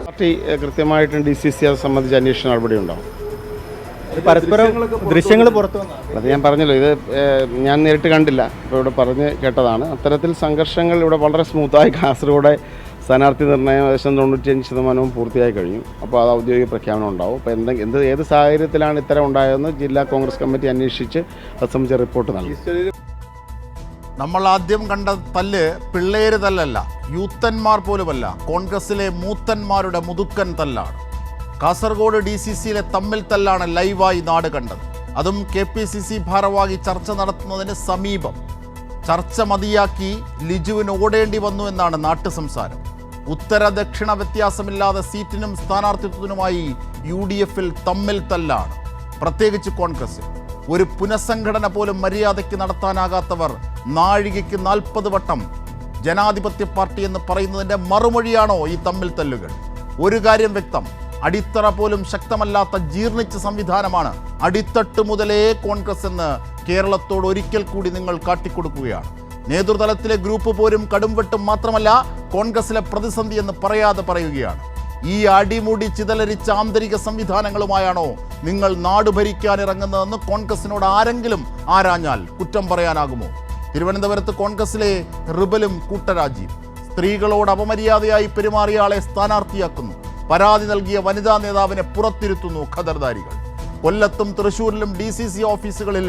Party കൃത്യമായിട്ടും DCC അത് സംബന്ധിച്ച് അന്വേഷണ നടപടി ഉണ്ടാവും. പരസ്പരം ദൃശ്യങ്ങൾ പുറത്തു വന്നു. അത് ഞാൻ പറഞ്ഞല്ലോ, ഇത് ഞാൻ നേരിട്ട് കണ്ടില്ല, ഇപ്പോൾ ഇവിടെ പറഞ്ഞ് കേട്ടതാണ്. അത്തരത്തിൽ സംഘർഷങ്ങൾ ഇവിടെ വളരെ സ്മൂത്തായി കാസർഗോഡ് സ്ഥാനാർത്ഥി നിർണ്ണയം ഏകദേശം 95% പൂർത്തിയായി കഴിഞ്ഞു. അപ്പോൾ അത് ഔദ്യോഗിക പ്രഖ്യാപനം ഉണ്ടാവും. അപ്പോൾ ഏത് സാഹചര്യത്തിലാണ് ഇത്തരം ഉണ്ടായതെന്ന് ജില്ലാ കോൺഗ്രസ് കമ്മിറ്റി അന്വേഷിച്ച് അത് സംബന്ധിച്ച റിപ്പോർട്ട് നൽകി. നമ്മൾ ആദ്യം കണ്ട തല്ല് പിള്ളേര് തല്ലല്ല, യൂത്തന്മാർ പോലുമല്ല, കോൺഗ്രസിലെ മൂത്തന്മാരുടെ മുതുക്കൻ തല്ലാണ്. കാസർഗോഡ് DCCയിലെ തമ്മിൽ തല്ലാണ് ലൈവായി നാട് കണ്ടത്. അതും KPCC ഭാരവാഹി ചർച്ച നടത്തുന്നതിന് സമീപം. ചർച്ച മതിയാക്കി ലിജുവിന് ഓടേണ്ടി വന്നു എന്നാണ് നാട്ടു സംസാരം. ഉത്തര ദക്ഷിണ വ്യത്യാസമില്ലാതെ സീറ്റിനും സ്ഥാനാർത്ഥിത്വത്തിനുമായി UDFൽ തമ്മിൽ തല്ലാണ്, പ്രത്യേകിച്ച് കോൺഗ്രസിൽ. ഒരു പുനഃസംഘടന പോലും മര്യാദയ്ക്ക് നടത്താനാകാത്തവർ നാഴികയ്ക്ക് 40 വട്ടം ജനാധിപത്യ പാർട്ടി എന്ന് പറയുന്നതിൻ്റെ മറുമൊഴിയാണോ ഈ തമ്മിൽ തല്ലുകൾ? ഒരു കാര്യം വ്യക്തം, അടിത്തറ പോലും ശക്തമല്ലാത്ത ജീർണിച്ച സംവിധാനമാണ് അടിത്തട്ട് മുതലേ കോൺഗ്രസ് എന്ന് കേരളത്തോട് ഒരിക്കൽ കൂടി നിങ്ങൾ കാട്ടിക്കൊടുക്കുകയാണ്. നേതൃതലത്തിലെ ഗ്രൂപ്പ് പോരും കടുംവെട്ടും മാത്രമല്ല കോൺഗ്രസിലെ പ്രതിസന്ധി എന്ന് പറയാതെ പറയുകയാണ്. ഈ അടിമുടി ചിതലരിച്ച ആന്തരിക സംവിധാനങ്ങളുമായാണോ നിങ്ങൾ നാട് ഭരിക്കാനിറങ്ങുന്നതെന്ന് കോൺഗ്രസിനോട് ആരെങ്കിലും ആരാഞ്ഞാൽ കുറ്റം പറയാനാകുമോ? തിരുവനന്തപുരത്ത് കോൺഗ്രസിലെ റിബലും കൂട്ടരാജിയും. സ്ത്രീകളോട് അപമര്യാദയായി പെരുമാറിയ ആളെ സ്ഥാനാർത്ഥിയാക്കുന്നു. പരാതി നൽകിയ വനിതാ നേതാവിനെ പുറത്തിരുത്തുന്നു ഖദർദാരികൾ. കൊല്ലത്തും തൃശ്ശൂരിലും DCC ഓഫീസുകളിൽ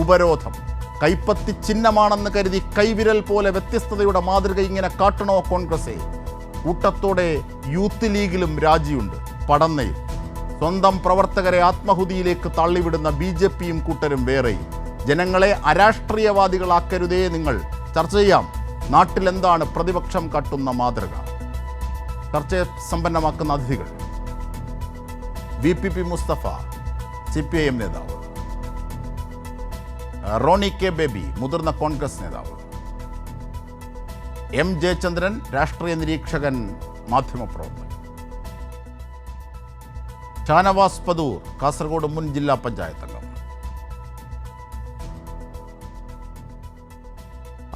ഉപരോധം. കൈപ്പത്തി ചിഹ്നമാണെന്ന് കരുതി കൈവിരൽ പോലെ വ്യത്യസ്തതയുടെ മാതൃക ഇങ്ങനെ കാട്ടണോ കോൺഗ്രസെ? കൂട്ടത്തോടെ യൂത്ത് ലീഗിലും രാജിയുണ്ട്. പടന്നയിൽ സ്വന്തം പ്രവർത്തകരെ ആത്മഹുതിയിലേക്ക് തള്ളിവിടുന്ന BJPയും കൂട്ടരും വേറെയും. ജനങ്ങളെ അരാഷ്ട്രീയവാദികളാക്കരുതേ നിങ്ങൾ. ചർച്ച ചെയ്യാം. നാട്ടിലെന്താണ് പ്രതിപക്ഷം കാട്ടുന്ന മാതൃക? ചർച്ചയെ സമ്പന്നമാക്കുന്ന അതിഥികൾ: VPP മുസ്തഫ, CPIM നേതാവ്; റോണി കെ ബേബി, മുതിർന്ന കോൺഗ്രസ് നേതാവ്; M ജയചന്ദ്രൻ, രാഷ്ട്രീയ നിരീക്ഷകൻ, മാധ്യമപ്രവർത്തകൻ; ഷാനവാസ് പദൂർ, കാസർഗോഡ് മുൻ ജില്ലാ പഞ്ചായത്ത് അംഗം.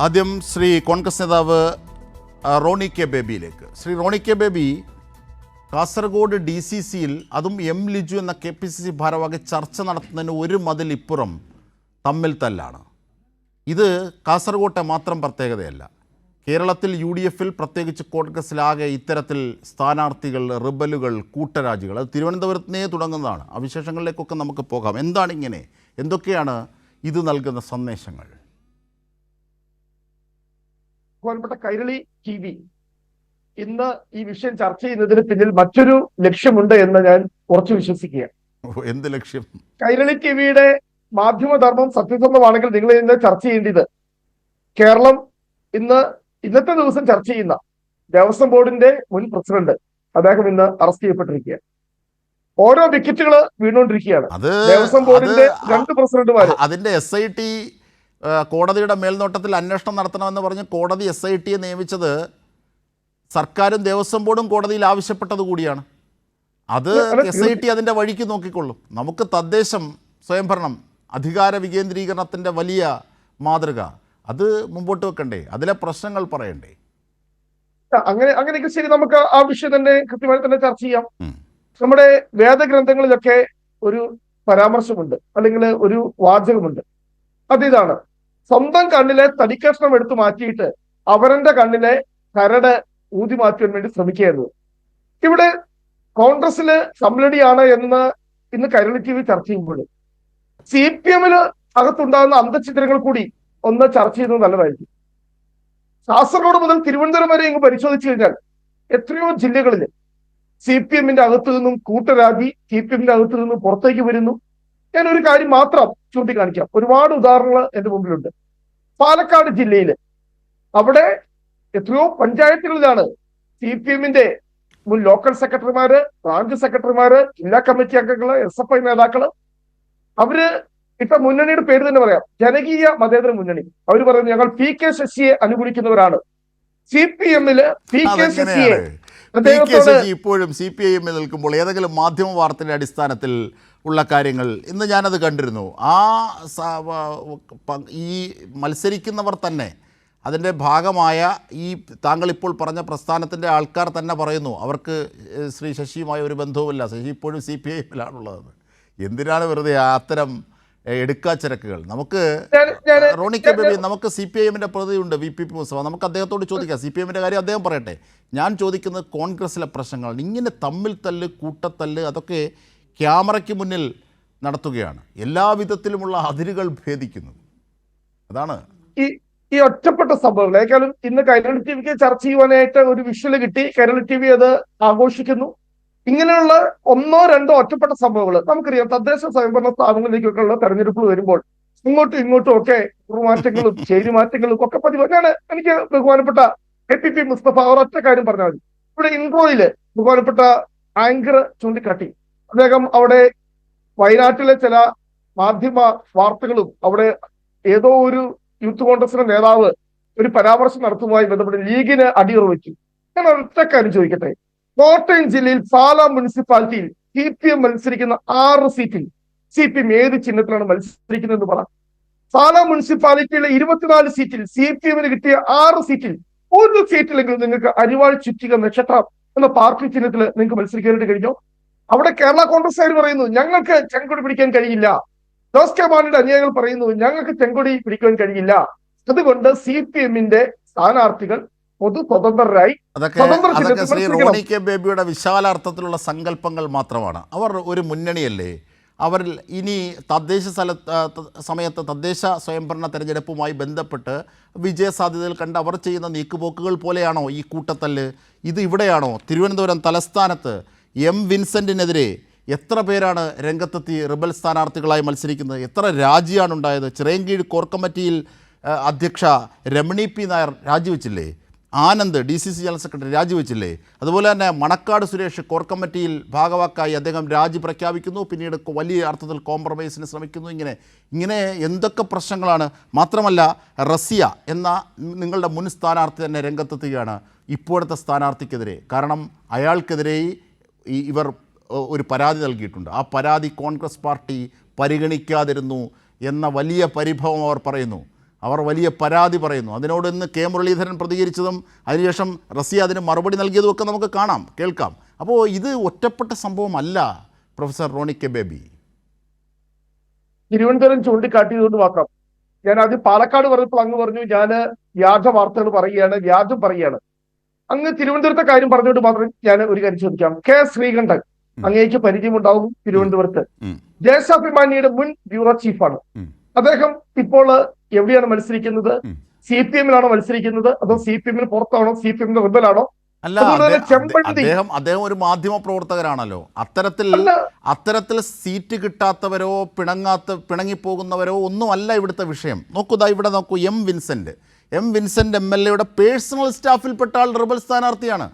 ആദ്യം ശ്രീ കോൺഗ്രസ് നേതാവ് റോണി കെ ബേബിയിലേക്ക്. ശ്രീ റോണി കെ ബേബി, കാസർഗോഡ് DCCയിൽ അതും M ലിജു എന്ന KPCC ഭാരവാഹി ചർച്ച നടത്തുന്നതിന് ഒരു മതിലിപ്പുറം തമ്മിൽ തല്ലാണ്. ഇത് കാസർഗോട്ടെ മാത്രം പ്രത്യേകതയല്ല. കേരളത്തിൽ UDFൽ പ്രത്യേകിച്ച് കോൺഗ്രസിലാകെ ഇത്തരത്തിൽ സ്ഥാനാർത്ഥികൾ, റിബലുകൾ, കൂട്ടരാജികൾ, അത് തിരുവനന്തപുരത്തിനേ തുടങ്ങുന്നതാണ്. ആ വിശേഷങ്ങളിലേക്കൊക്കെ നമുക്ക് പോകാം. എന്താണ് ഇങ്ങനെ? എന്തൊക്കെയാണ് ഇത് നൽകുന്ന സന്ദേശങ്ങൾ? ബഹുമാനപ്പെട്ട കൈരളി TV ഇന്ന് ഈ വിഷയം ചർച്ച ചെയ്യുന്നതിന് പിന്നിൽ മറ്റൊരു ലക്ഷ്യമുണ്ട് എന്ന് ഞാൻ ഉറച്ചു വിശ്വസിക്കുകയാണ്. എന്ത് ലക്ഷ്യം? കൈരളി TVയുടെ മാധ്യമധർമ്മം സത്യസന്ധമാണെങ്കിൽ നിങ്ങൾ ഇന്ന് ചർച്ച ചെയ്യേണ്ടത് കേരളം ഇന്നത്തെ ദിവസം ചർച്ച ചെയ്യുന്ന ദേവസ്വം ബോർഡിന്റെ മുൻ പ്രസിഡന്റ്, അദ്ദേഹം ഇന്ന് അറസ്റ്റ് ചെയ്യപ്പെട്ടിരിക്കുകയാണ്. ഓരോ വിക്കറ്റുകൾ വീണുകൊണ്ടിരിക്കുകയാണ്. ദേവസ്വം ബോർഡിന്റെ 2 പ്രസിഡന്റുമാര് അതിന്റെ SIT കോടതിയുടെ മേൽനോട്ടത്തിൽ അന്വേഷണം നടത്തണമെന്ന് പറഞ്ഞ് കോടതി SITയെ നിയമിച്ചത് സർക്കാരും ദേവസ്വം ബോർഡും കോടതിയിൽ ആവശ്യപ്പെട്ടത് കൂടിയാണ്. അത് SIT അതിൻ്റെ വഴിക്ക് നോക്കിക്കൊള്ളും. നമുക്ക് തദ്ദേശം സ്വയംഭരണം, അധികാര വികേന്ദ്രീകരണത്തിൻ്റെ വലിയ മാതൃക അത് മുമ്പോട്ട് വെക്കണ്ടേ? അതിലെ പ്രശ്നങ്ങൾ പറയണ്ടേ? അങ്ങനെയൊക്കെ ശരി, നമുക്ക് ആ വിഷയം തന്നെ കൃത്യമായി തന്നെ ചർച്ച ചെയ്യാം. നമ്മുടെ വേദഗ്രന്ഥങ്ങളിലൊക്കെ ഒരു പരാമർശമുണ്ട്, അല്ലെങ്കിൽ ഒരു വാചകമുണ്ട്. അതിതാണ്: സ്വന്തം കണ്ണിലെ തടിക്കഷ്ണം എടുത്തു മാറ്റിയിട്ട് അവരന്റെ കണ്ണിലെ കരട് ഊതി മാറ്റുവാൻ വേണ്ടി ശ്രമിക്കുകയായിരുന്നു. ഇവിടെ കോൺഗ്രസില് സംലടിയാണ് എന്ന് ഇന്ന് കൈരളി TV ചർച്ച ചെയ്യുമ്പോൾ CPMല് അകത്തുണ്ടാകുന്ന അന്തചിത്രങ്ങൾ കൂടി ഒന്ന് ചർച്ച ചെയ്യുന്നത് നല്ലതായിരിക്കും. കാസർഗോഡ് മുതൽ തിരുവനന്തപുരം വരെ ഇങ്ങ് പരിശോധിച്ചു കഴിഞ്ഞാൽ എത്രയോ ജില്ലകളിൽ CPMന്റെ അകത്തു നിന്നും കൂട്ടരാജി, CPMന്റെ അകത്തു നിന്നും പുറത്തേക്ക് വരുന്നു. ഞാൻ ഒരു കാര്യം മാത്രം ചൂണ്ടിക്കാണിക്കാം. ഒരുപാട് ഉദാഹരണങ്ങൾ എന്റെ മുമ്പിലുണ്ട്. പാലക്കാട് ജില്ലയിൽ അവിടെ എത്രയോ പഞ്ചായത്തുകളിലാണ് CPMന്റെ മുൻ ലോക്കൽ സെക്രട്ടറിമാര്, ബ്രാഞ്ച് സെക്രട്ടറിമാര്, ജില്ലാ കമ്മിറ്റി അംഗങ്ങള്, SFI നേതാക്കള്, അവര് ഇപ്പൊ മുന്നണിയുടെ പേര് തന്നെ പറയാം, ജനകീയ മതേതര മുന്നണി. അവർ പറയുന്നത് ഞങ്ങൾ PK ശശിയെ അനുകൂലിക്കുന്നവരാണ്. CPMല് PK ശശിയെ ഇപ്പോഴും CPIM നിൽക്കുമ്പോൾ ഏതെങ്കിലും മാധ്യമ വാർത്തയുടെ അടിസ്ഥാനത്തിൽ ഉള്ള കാര്യങ്ങൾ ഇന്ന് ഞാനത് കണ്ടിരുന്നു. ഈ മത്സരിക്കുന്നവർ തന്നെ അതിൻ്റെ ഭാഗമായ ഈ താങ്കൾ ഇപ്പോൾ പറഞ്ഞ പ്രസ്ഥാനത്തിൻ്റെ ആൾക്കാർ തന്നെ പറയുന്നു അവർക്ക് ശ്രീ ശശിയുമായി ഒരു ബന്ധവുമില്ല, ശശി ഇപ്പോഴും CPIയിലാണുള്ളത്. എന്തിനാണ് വെറുതെ അത്തരം എടുക്കാച്ചരക്കുകൾ? നമുക്ക് റോണി കെ ബേബി, നമുക്ക് CPIഎമ്മിൻ്റെ പ്രതിയുണ്ട് VP മുസ്തഫ, നമുക്ക് അദ്ദേഹത്തോട് ചോദിക്കാം. CPIഎമ്മിൻ്റെ കാര്യം അദ്ദേഹം പറയട്ടെ. ഞാൻ ചോദിക്കുന്നത് കോൺഗ്രസ്സിലെ പ്രശ്നങ്ങൾ ഇങ്ങനെ തമ്മിൽ തല്ല്, കൂട്ടത്തല്ല് അതൊക്കെ ക്യാമറയ്ക്ക് മുന്നിൽ നടത്തുകയാണ്. എല്ലാ വിധത്തിലുമുള്ള അതിരുകൾ ഭേദിക്കുന്നു. അതാണ് ഈ ഒറ്റപ്പെട്ട സംഭവങ്ങളേക്കാളും ഇന്ന് കൈരളി ടിവിക്ക് ചർച്ച ചെയ്യുവാനായിട്ട് ഒരു വിഷ്വല് കിട്ടി. കൈരളി TV അത് ആഘോഷിക്കുന്നു. ഇങ്ങനെയുള്ള ഒന്നോ രണ്ടോ ഒറ്റപ്പെട്ട സംഭവങ്ങൾ നമുക്കറിയാം. തദ്ദേശ സ്വയംഭരണ സ്ഥാപനങ്ങളിലേക്കൊക്കെയുള്ള തെരഞ്ഞെടുപ്പ് വരുമ്പോൾ ഇങ്ങോട്ടും ഇങ്ങോട്ടും ഒക്കെ മാറ്റങ്ങളും ചേരിമാറ്റങ്ങളും ഒക്കെ പതിവാണ്. എനിക്ക് ബഹുമാനപ്പെട്ട APP മുസ്തഫ ഒരൊറ്റ കാര്യം പറഞ്ഞാൽ മതി. ഇവിടെ ഇൻട്രോയില് ബഹുമാനപ്പെട്ട ആങ്കർ ചൂണ്ടിക്കാട്ടി. അദ്ദേഹം അവിടെ വയനാട്ടിലെ ചില മാധ്യമ വാർത്തകളും അവിടെ ഏതോ ഒരു യൂത്ത് കോൺഗ്രസിന്റെ നേതാവ് ഒരു പരാമർശം നടത്തുന്നതുമായി ബന്ധപ്പെട്ട് ലീഗിന് അടിയുറവെച്ചു. ഞാൻ ഒരൊറ്റ കാര്യം ചോദിക്കട്ടെ. കോട്ടയം ജില്ലയിൽ പാലാ മുനിസിപ്പാലിറ്റിയിൽ CPM മത്സരിക്കുന്ന 6 സീറ്റിൽ CPM ഏത് ചിഹ്നത്തിലാണ് മത്സരിക്കുന്നതെന്ന് പറ. പാലാ മുനിസിപ്പാലിറ്റിയിലെ 24 സീറ്റിൽ CPMന് കിട്ടിയ 6 സീറ്റിൽ ഒരു സീറ്റിലെങ്കിലും നിങ്ങൾക്ക് അരിവാൾ ചുറ്റിക നക്ഷത്രം എന്ന പാർട്ടി ചിഹ്നത്തിൽ നിങ്ങൾക്ക് മത്സരിക്കാനായിട്ട് കഴിഞ്ഞോ? അവിടെ കേരള കോൺഗ്രസ്സുകാർ പറയുന്നു ഞങ്ങൾക്ക് ചെങ്കൊടി പിടിക്കാൻ കഴിയില്ല. ജോസ് കെ മാണിയുടെ അനുയായികൾ പറയുന്നു ഞങ്ങൾക്ക് ചെങ്കൊടി പിടിക്കാൻ കഴിയില്ല. അതുകൊണ്ട് CPMന്റെ സ്ഥാനാർത്ഥികൾ സ്വതന്ത്രരായി അതൊക്കെ ശ്രീ റോണി കെ ബേബിയുടെ വിശാലാർത്ഥത്തിലുള്ള സങ്കല്പങ്ങൾ മാത്രമാണ്. അവർ ഒരു മുന്നണിയല്ലേ? അവർ ഇനി സമയത്ത് തദ്ദേശ സ്വയംഭരണ തെരഞ്ഞെടുപ്പുമായി ബന്ധപ്പെട്ട് വിജയസാധ്യതകൾ കണ്ട് അവർ ചെയ്യുന്ന നീക്കുപോക്കുകൾ പോലെയാണോ ഈ കൂട്ടത്തല്ല്? ഇത് ഇവിടെയാണോ? തിരുവനന്തപുരം തലസ്ഥാനത്ത് വിൻസെൻറ്റിനെതിരെ എത്ര പേരാണ് രംഗത്തെത്തി റിബൽ സ്ഥാനാർത്ഥികളായി മത്സരിക്കുന്നത്? എത്ര രാജിയാണ് ഉണ്ടായത്? ചിറയൻകീഴ് കോർ കമ്മിറ്റിയിൽ അധ്യക്ഷ രമണി P നായർ രാജിവെച്ചില്ലേ? ആനന്ദ് DCC ജനറൽ സെക്രട്ടറി രാജിവെച്ചില്ലേ? അതുപോലെ തന്നെ മണക്കാട് സുരേഷ് കോർ കമ്മിറ്റിയിൽ ഭാഗവാക്കായി അദ്ദേഹം രാജി പ്രഖ്യാപിക്കുന്നു. പിന്നീട് വലിയ അർത്ഥത്തിൽ കോംപ്രമൈസിന് ശ്രമിക്കുന്നു. ഇങ്ങനെ എന്തൊക്കെ പ്രശ്നങ്ങളാണ്. മാത്രമല്ല റസിയ എന്ന നിങ്ങളുടെ മുൻ സ്ഥാനാർത്ഥി തന്നെ രംഗത്തെത്തുകയാണ് ഇപ്പോഴത്തെ സ്ഥാനാർത്ഥിക്കെതിരെ. കാരണം അയാൾക്കെതിരെ ഇവർ ഒരു പരാതി നൽകിയിട്ടുണ്ട്. ആ പരാതി കോൺഗ്രസ് പാർട്ടി പരിഗണിക്കാതിരുന്നു എന്ന വലിയ പരിഭവം അവർ പറയുന്നു. അവർ വലിയ പരാതി പറയുന്നു. അതിനോട് ഇന്ന് K മുരളീധരൻ പ്രതികരിച്ചതും അതിനുശേഷം റസിയ അതിന് മറുപടി നൽകിയതുമൊക്കെ നമുക്ക് കേൾക്കാം. അപ്പോൾ ഇത് ഒറ്റപ്പെട്ട സംഭവമല്ല പ്രൊഫസർ റോണി കെ ബേബി. തിരുവനന്തപുരം ചൂണ്ടിക്കാട്ടിയതുകൊണ്ട് മാത്രം ഞാൻ ആദ്യം പാലക്കാട് പറഞ്ഞപ്പോൾ അങ്ങ് പറഞ്ഞു ഞാൻ വ്യാജ വാർത്തകൾ പറയുകയാണ്, വ്യാജം പറയുകയാണ്. അങ്ങ് തിരുവനന്തപുരത്തെ കാര്യം പറഞ്ഞുകൊണ്ട് മാത്രം ഞാൻ ഒരു കാര്യം ചോദിക്കാം. K ശ്രീകണ്ഠൻ അങ്ങേക്ക് പരിചയമുണ്ടാവും തിരുവനന്തപുരത്ത്. ദേശാഭിമാനിയുടെ മുൻ ബ്യൂറോ ചീഫാണ് അദ്ദേഹം. ഇപ്പോൾ എവിടെയാണ് മത്സരിക്കുന്നത്? CPMലാണോ മത്സരിക്കുന്നത്? അതോ CPMന് പുറത്താണോ? CPMന്റെ റിബലാണോ? അല്ല, അദ്ദേഹം ഒരു മാധ്യമ പ്രവർത്തകരാണല്ലോ. അത്തരത്തിൽ സീറ്റ് കിട്ടാത്തവരോ പിണങ്ങിപ്പോകുന്നവരോ ഒന്നുമല്ല ഇവിടുത്തെ വിഷയം. ഇവിടെ നോക്കൂ, വിൻസെന്റ് MLAയുടെ പേഴ്സണൽ സ്റ്റാഫിൽപ്പെട്ട ആൾ റിബൽ സ്ഥാനാർത്ഥിയാണ്.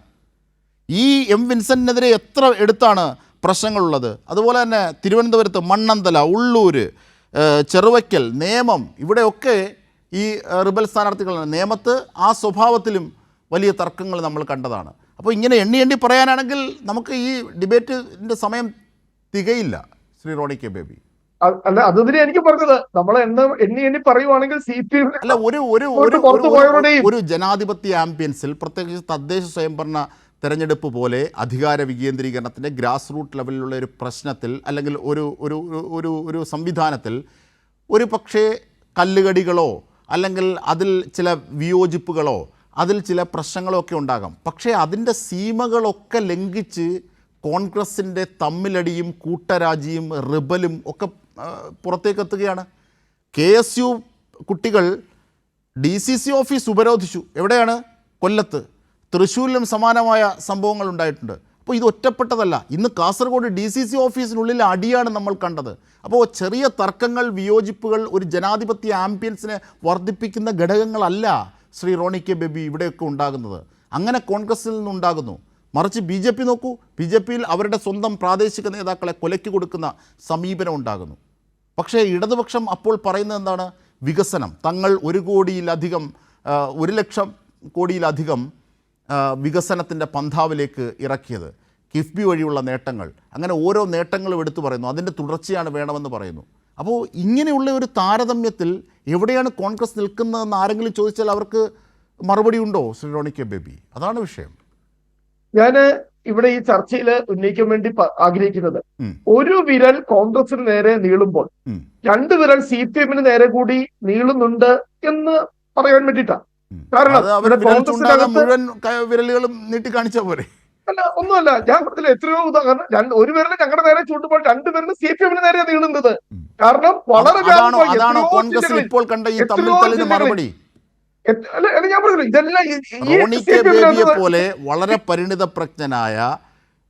ഈ വിൻസെന്റിനെതിരെ എത്ര എടുത്താണ് പ്രശ്നങ്ങളുള്ളത്? അതുപോലെ തന്നെ തിരുവനന്തപുരത്ത് മണ്ണന്തല, ഉള്ളൂർ, ചെറുവയ്ക്കൽ, നേമം ഇവിടെയൊക്കെ ഈ റിബൽ സ്ഥാനാർത്ഥികളാണ്. നേമത്ത് ആ സ്വഭാവത്തിലും വലിയ തർക്കങ്ങൾ നമ്മൾ കണ്ടതാണ്. അപ്പോൾ ഇങ്ങനെ എണ്ണി പറയാനാണെങ്കിൽ നമുക്ക് ഈ ഡിബേറ്റിൻ്റെ സമയം തികയില്ല. ശ്രീ റോണി കെ ബേബി, അല്ല അതിനെ എനിക്ക് പറഞ്ഞത് നമ്മൾ എണ്ണി പറയുവാണെങ്കിൽ CPM അല്ല ഒരു ജനാധിപത്യ ആംബിയൻസിൽ, പ്രത്യേകിച്ച് തദ്ദേശ സ്വയംഭരണ തെരഞ്ഞെടുപ്പ് പോലെ അധികാര വികേന്ദ്രീകരണത്തിൻ്റെ ഗ്രാസ് റൂട്ട് ലെവലിലുള്ള ഒരു പ്രശ്നത്തിൽ അല്ലെങ്കിൽ ഒരു സംവിധാനത്തിൽ ഒരു പക്ഷേ കല്ലുകടികളോ അല്ലെങ്കിൽ അതിൽ ചില വിയോജിപ്പുകളോ അതിൽ ചില പ്രശ്നങ്ങളോ ഒക്കെ ഉണ്ടാകാം. പക്ഷേ അതിൻ്റെ സീമകളൊക്കെ ലംഘിച്ച് കോൺഗ്രസിൻ്റെ തമ്മിലടിയും കൂട്ടരാജിയും റിബലും ഒക്കെ പുറത്തേക്കെത്തുകയാണ്. KSU കുട്ടികൾ DCC ഓഫീസ് ഉപരോധിച്ചു. എവിടെയാണ്? കൊല്ലത്ത്. തൃശ്ശൂരിലും സമാനമായ സംഭവങ്ങൾ ഉണ്ടായിട്ടുണ്ട്. അപ്പോൾ ഇത് ഒറ്റപ്പെട്ടതല്ല. ഇന്ന് കാസർഗോഡ് DCC ഓഫീസിനുള്ളിൽ അടിയാണ് നമ്മൾ കണ്ടത്. അപ്പോൾ ചെറിയ തർക്കങ്ങൾ, വിയോജിപ്പുകൾ ഒരു ജനാധിപത്യ ആംബിയൻസിനെ വർദ്ധിപ്പിക്കുന്ന ഘടകങ്ങളല്ല ശ്രീ റോണി കെ ബേബി ഇവിടെയൊക്കെ ഉണ്ടാകുന്നത്. അങ്ങനെ കോൺഗ്രസിൽ നിന്നുണ്ടാകുന്നു. മറിച്ച് BJP നോക്കൂ, BJPയിൽ അവരുടെ സ്വന്തം പ്രാദേശിക നേതാക്കളെ കൊലയ്ക്ക് കൊടുക്കുന്ന സമീപനം ഉണ്ടാകുന്നു. പക്ഷേ ഇടതുപക്ഷം അപ്പോൾ പറയുന്നത് എന്താണ്? വികസനം. തങ്ങൾ 1 കോടിയിലധികം 1 ലക്ഷം കോടിയിലധികം വികസനത്തിൻ്റെ പന്ഥാവിലേക്ക് ഇറക്കിയത്, കിഫ്ബി വഴിയുള്ള നേട്ടങ്ങൾ, അങ്ങനെ ഓരോ നേട്ടങ്ങളും എടുത്തു പറയുന്നു. അതിൻ്റെ തുടർച്ചയാണ് വേണമെന്ന് പറയുന്നു. അപ്പോൾ ഇങ്ങനെയുള്ള ഒരു താരതമ്യത്തിൽ എവിടെയാണ് കോൺഗ്രസ് നിൽക്കുന്നതെന്ന് ആരെങ്കിലും ചോദിച്ചാൽ അവർക്ക് മറുപടി ഉണ്ടോ ശ്രീ റോണി കെ ബേബി? അതാണ് വിഷയം. ഞാൻ ഇവിടെ ഈ ചർച്ചയിൽ ഉന്നയിക്കാൻ വേണ്ടി ആഗ്രഹിക്കുന്നത്, ഒരു വിരൽ കോൺഗ്രസിന് നേരെ നീളുമ്പോൾ രണ്ട് വിരൽ CPM-ന് നേരെ കൂടി നീളുന്നുണ്ട് എന്ന് പറയാൻ വേണ്ടിയിട്ടാണ്. കാരണം മുഴുവൻ വിരലുകളും നീട്ടി കാണിച്ചാൽ പോരെ? അല്ല, ഒന്നുമല്ല. ഞാൻ പറഞ്ഞില്ല, എത്രയോ ഉദാഹരണം. ഒരു വിരൽ ഞങ്ങളുടെ നേരെ ചൂണ്ടുമ്പോൾ രണ്ട് വിരൽ CPM-ന് നേരെ നീളുന്നത്. കാരണം വളരെ ഇപ്പോൾ കണ്ട ഈ തമ്മിൽ മറുപടി ഞാൻ പറഞ്ഞില്ല, ഇതെല്ലാം റോണി കെ ബേബിയെ പോലെ വളരെ പരിണിതപ്രജ്ഞനായ,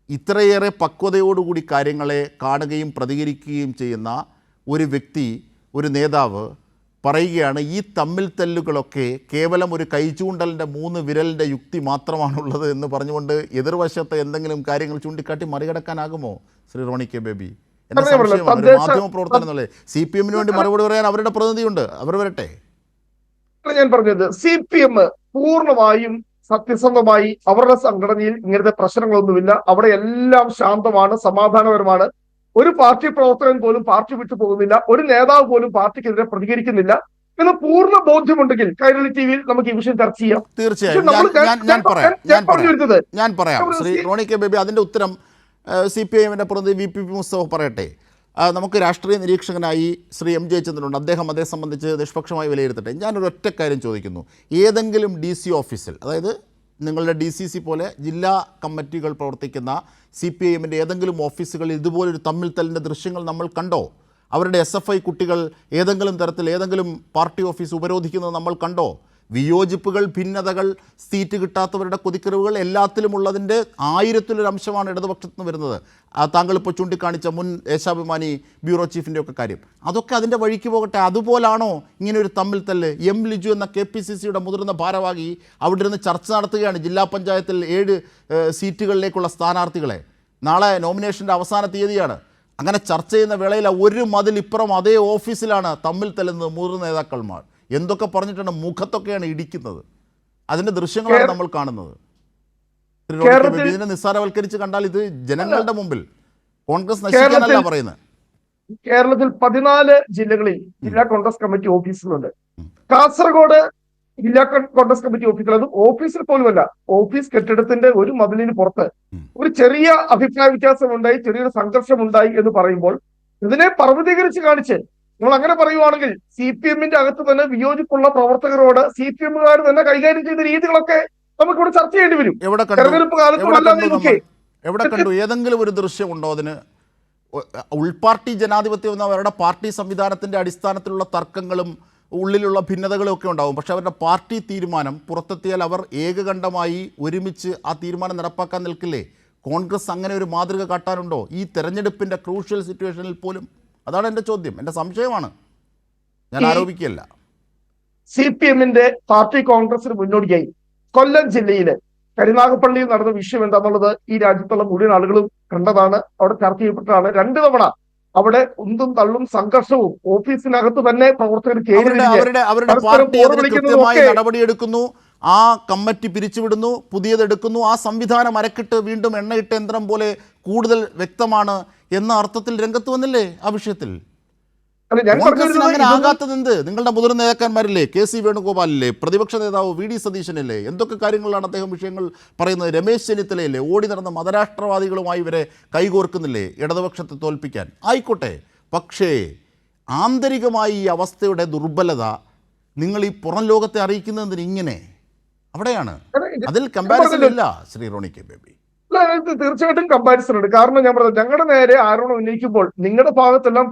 ഇത്രയേറെ പക്വതയോടുകൂടി കാര്യങ്ങളെ കാണുകയും പ്രതികരിക്കുകയും ചെയ്യുന്ന ഒരു വ്യക്തി, ഒരു നേതാവ് പറയുകയാണ് ഈ തമ്മിൽ തല്ലുകളൊക്കെ കേവലം ഒരു കൈചൂണ്ടലിൻ്റെ 3 വിരലിൻ്റെ യുക്തി മാത്രമാണുള്ളത് എന്ന് പറഞ്ഞുകൊണ്ട് എതിർവശത്തെ എന്തെങ്കിലും കാര്യങ്ങൾ ചൂണ്ടിക്കാട്ടി മറികടക്കാനാകുമോ ശ്രീ റോണി കെ ബേബി? എൻ്റെ സംശയമാണ്. ഒരു മാധ്യമ പ്രവർത്തനം എന്നുള്ളത് CPM-ന് വേണ്ടി മറുപടി പറയാൻ അവരുടെ പ്രതിനിധിയുണ്ട്, അവർ വരട്ടെ. ഞാൻ പറഞ്ഞത്, CPM പൂർണ്ണമായും സത്യസന്ധമായി അവരുടെ സംഘടനയിൽ ഇങ്ങനത്തെ പ്രശ്നങ്ങളൊന്നുമില്ല. അവിടെ എല്ലാം ശാന്തമാണ്, സമാധാനപരമാണ്. ഒരു പാർട്ടി പ്രവർത്തകൻ പോലും പാർട്ടി വിട്ടു പോകുന്നില്ല, ഒരു നേതാവ് പോലും പാർട്ടിക്കെതിരെ പ്രതികരിക്കുന്നില്ല എന്ന് പൂർണ്ണ ബോധ്യമുണ്ടെങ്കിൽ കൈരളി TV-യിൽ നമുക്ക് ഈ വിഷയം ചർച്ച ചെയ്യാം. തീർച്ചയായും ഞാൻ പറയാം ശ്രീ റോണി കെ ബേബി. അതിൻ്റെ ഉത്തരം CPI-ന്റെ പ്രതിനിധി VP മുസ്തഫ പറയട്ടെ. നമുക്ക് രാഷ്ട്രീയ നിരീക്ഷകനായി ശ്രീ M ജയചന്ദ്രനുണ്ട്, അദ്ദേഹം അതേ സംബന്ധിച്ച് നിഷ്പക്ഷമായി വിലയിരുത്തട്ടെ. ഞാനൊരു ഒറ്റ കാര്യം ചോദിക്കുന്നു. ഏതെങ്കിലും DC ഓഫീസിൽ, അതായത് നിങ്ങളുടെ DCC പോലെ ജില്ലാ കമ്മിറ്റികൾ പ്രവർത്തിക്കുന്ന CPI-ന്റെ ഏതെങ്കിലും ഓഫീസുകളിൽ ഇതുപോലൊരു തമ്മിൽ തല്ലിൻ്റെ ദൃശ്യങ്ങൾ നമ്മൾ കണ്ടോ? അവരുടെ SFI കുട്ടികൾ ഏതെങ്കിലും തരത്തിൽ ഏതെങ്കിലും പാർട്ടി ഓഫീസ് ഉപരോധിക്കുന്നത് നമ്മൾ കണ്ടോ? വിയോജിപ്പുകൾ, ഭിന്നതകൾ, സീറ്റ് കിട്ടാത്തവരുടെ കൊതിക്കറിവുകൾ എല്ലാത്തിലും ഉള്ളതിൻ്റെ 1000-ലൊരു അംശമാണ് ഇടതുപക്ഷത്ത് നിന്ന് വരുന്നത്. താങ്കളിപ്പോൾ ചൂണ്ടിക്കാണിച്ച മുൻ ദേശാഭിമാനി ബ്യൂറോ ചീഫിൻ്റെ ഒക്കെ കാര്യം, അതൊക്കെ അതിൻ്റെ വഴിക്ക് പോകട്ടെ. അതുപോലാണോ ഇങ്ങനെ ഒരു തമ്മിൽ തല്ല്? M ലിജു എന്ന KPCC-യുടെ മുതിർന്ന ഭാരവാഹി അവിടെ ഇരുന്ന് ചർച്ച നടത്തുകയാണ് ജില്ലാ പഞ്ചായത്തിൽ 7 സീറ്റുകളിലേക്കുള്ള സ്ഥാനാർത്ഥികളെ. നാളെ നോമിനേഷൻ്റെ അവസാന തീയതിയാണ്. അങ്ങനെ ചർച്ച ചെയ്യുന്ന വേളയിൽ ഒരു മതിലിപ്പുറം അതേ ഓഫീസിലാണ് തമ്മിൽ തല്ലുന്നത് മുതിർന്ന നേതാക്കന്മാർ. എന്തൊക്കെ പറഞ്ഞിട്ടാണ്, മുഖത്തൊക്കെയാണ് ഇടിക്കുന്നത്. അതിൻ്റെ ദൃശ്യങ്ങളാണ് നമ്മൾ കാണുന്നത്. ഇതിനെ നിസ്സാരവൽക്കരിച്ച് കണ്ടാൽ ഇത് ജനങ്ങളുടെ മുമ്പിൽ കോൺഗ്രസ് നശിക്കാനല്ല പറയുന്നത്. കേരളത്തിൽ 14 ജില്ലകളിൽ ജില്ലാ കോൺഗ്രസ് കമ്മിറ്റി ഓഫീസുകളുണ്ട്. കാസർഗോഡ് ജില്ലാ കോൺഗ്രസ് കമ്മിറ്റി ഓഫീസിൽ, അത് ഓഫീസിൽ പോലുമല്ല, ഓഫീസ് കെട്ടിടത്തിന്റെ ഒരു മതിലിന് പുറത്ത് ഒരു ചെറിയ അഭിപ്രായ വ്യത്യാസമുണ്ടായി, ചെറിയൊരു സംഘർഷമുണ്ടായി എന്ന് പറയുമ്പോൾ ഇതിനെ പർവ്വതീകരിച്ച് കാണിച്ച് നമ്മൾ അങ്ങനെ പറയുവാണെങ്കിൽ CPM-ന്റെ അകത്ത് തന്നെ വിയോജിപ്പുള്ള പ്രവർത്തകരോട് CPM-കാർ തന്നെ കൈകാര്യം ചെയ്ത രീതികളൊക്കെ നമുക്കിവിടെ ചർച്ച ചെയ്യേണ്ടി വരും. തെരഞ്ഞെടുപ്പ് എവിടെ കണ്ടു ഏതെങ്കിലും ഒരു ദൃശ്യമുണ്ടോ അതിന്? ഉൾപാർട്ടി ജനാധിപത്യം എന്ന അവരുടെ പാർട്ടി സംവിധാനത്തിൻ്റെ അടിസ്ഥാനത്തിലുള്ള തർക്കങ്ങളും ഉള്ളിലുള്ള ഭിന്നതകളും ഒക്കെ ഉണ്ടാവും. പക്ഷെ അവരുടെ പാർട്ടി തീരുമാനം പുറത്തെത്തിയാൽ അവർ ഏകകണ്ഠമായി ഒരുമിച്ച് ആ തീരുമാനം നടപ്പാക്കാൻ നിൽക്കില്ലേ? കോൺഗ്രസ് അങ്ങനെ ഒരു മാതൃക കാട്ടാനുണ്ടോ ഈ തെരഞ്ഞെടുപ്പിൻ്റെ ക്രൂഷ്യൽ സിറ്റുവേഷനിൽ പോലും? അതാണ് എൻ്റെ ചോദ്യം, എൻ്റെ സംശയമാണ്, ഞാൻ ആരോപിക്കുകയല്ല. CPM-ന്റെ പാർട്ടി കോൺഗ്രസിന് മുന്നോടിയായി കൊല്ലം ജില്ലയിലെ കരുനാഗപ്പള്ളിയിൽ നടന്ന വിഷയം എന്താണെന്നുള്ളത് ഈ രാജ്യത്തുള്ള മുഴുവൻ ആളുകളും കണ്ടതാണ്, അവിടെ ചർച്ച ചെയ്യപ്പെട്ടതാണ്. 2 തവണ അവിടെ ഉന്തും തള്ളും സംഘർഷവും ഓഫീസിനകത്ത് തന്നെ പ്രവർത്തകർ നടപടിയെടുക്കുന്നു, ആ കമ്മിറ്റി പിരിച്ചുവിടുന്നു, പുതിയതെടുക്കുന്നു, ആ സംവിധാനം അരക്കിട്ട് വീണ്ടും എണ്ണയിട്ട യന്ത്രം പോലെ കൂടുതൽ വ്യക്തമാണ് എന്ന അർത്ഥത്തിൽ രംഗത്ത് വന്നില്ലേ ആ വിഷയത്തിൽ? അങ്ങനെ ആകാത്തത് എന്ത്? നിങ്ങളുടെ മുതിർന്ന നേതാക്കന്മാരില്ലേ, KC വേണുഗോപാലില്ലേ, പ്രതിപക്ഷ നേതാവ് VD സതീശനില്ലേ, എന്തൊക്കെ കാര്യങ്ങളാണ് അദ്ദേഹം വിഷയങ്ങൾ പറയുന്നത്? രമേശ് ചെന്നിത്തലയില്ലേ, ഓടി നടന്ന മതരാഷ്ട്രവാദികളുമായി ഇവരെ കൈകോർക്കുന്നില്ലേ ഇടതുപക്ഷത്തെ തോൽപ്പിക്കാൻ? ആയിക്കോട്ടെ, പക്ഷേ ആന്തരികമായി ഈ അവസ്ഥയുടെ ദുർബലത നിങ്ങൾ ഈ പുറം ലോകത്തെ അറിയിക്കുന്നതിന് ഇങ്ങനെ അവിടെയാണ്. അതിൽ കമ്പാരിസൺ ഇല്ല ശ്രീ റോണി കെ ബേബി. തീർച്ചയായിട്ടും കമ്പാരിസൺ ഉണ്ട്. കാരണം ഞാൻ പറഞ്ഞത്, ഞങ്ങളുടെ നേരെ ആരോപണം ഉന്നയിക്കുമ്പോൾ നിങ്ങളുടെ ഭാഗത്തെല്ലാം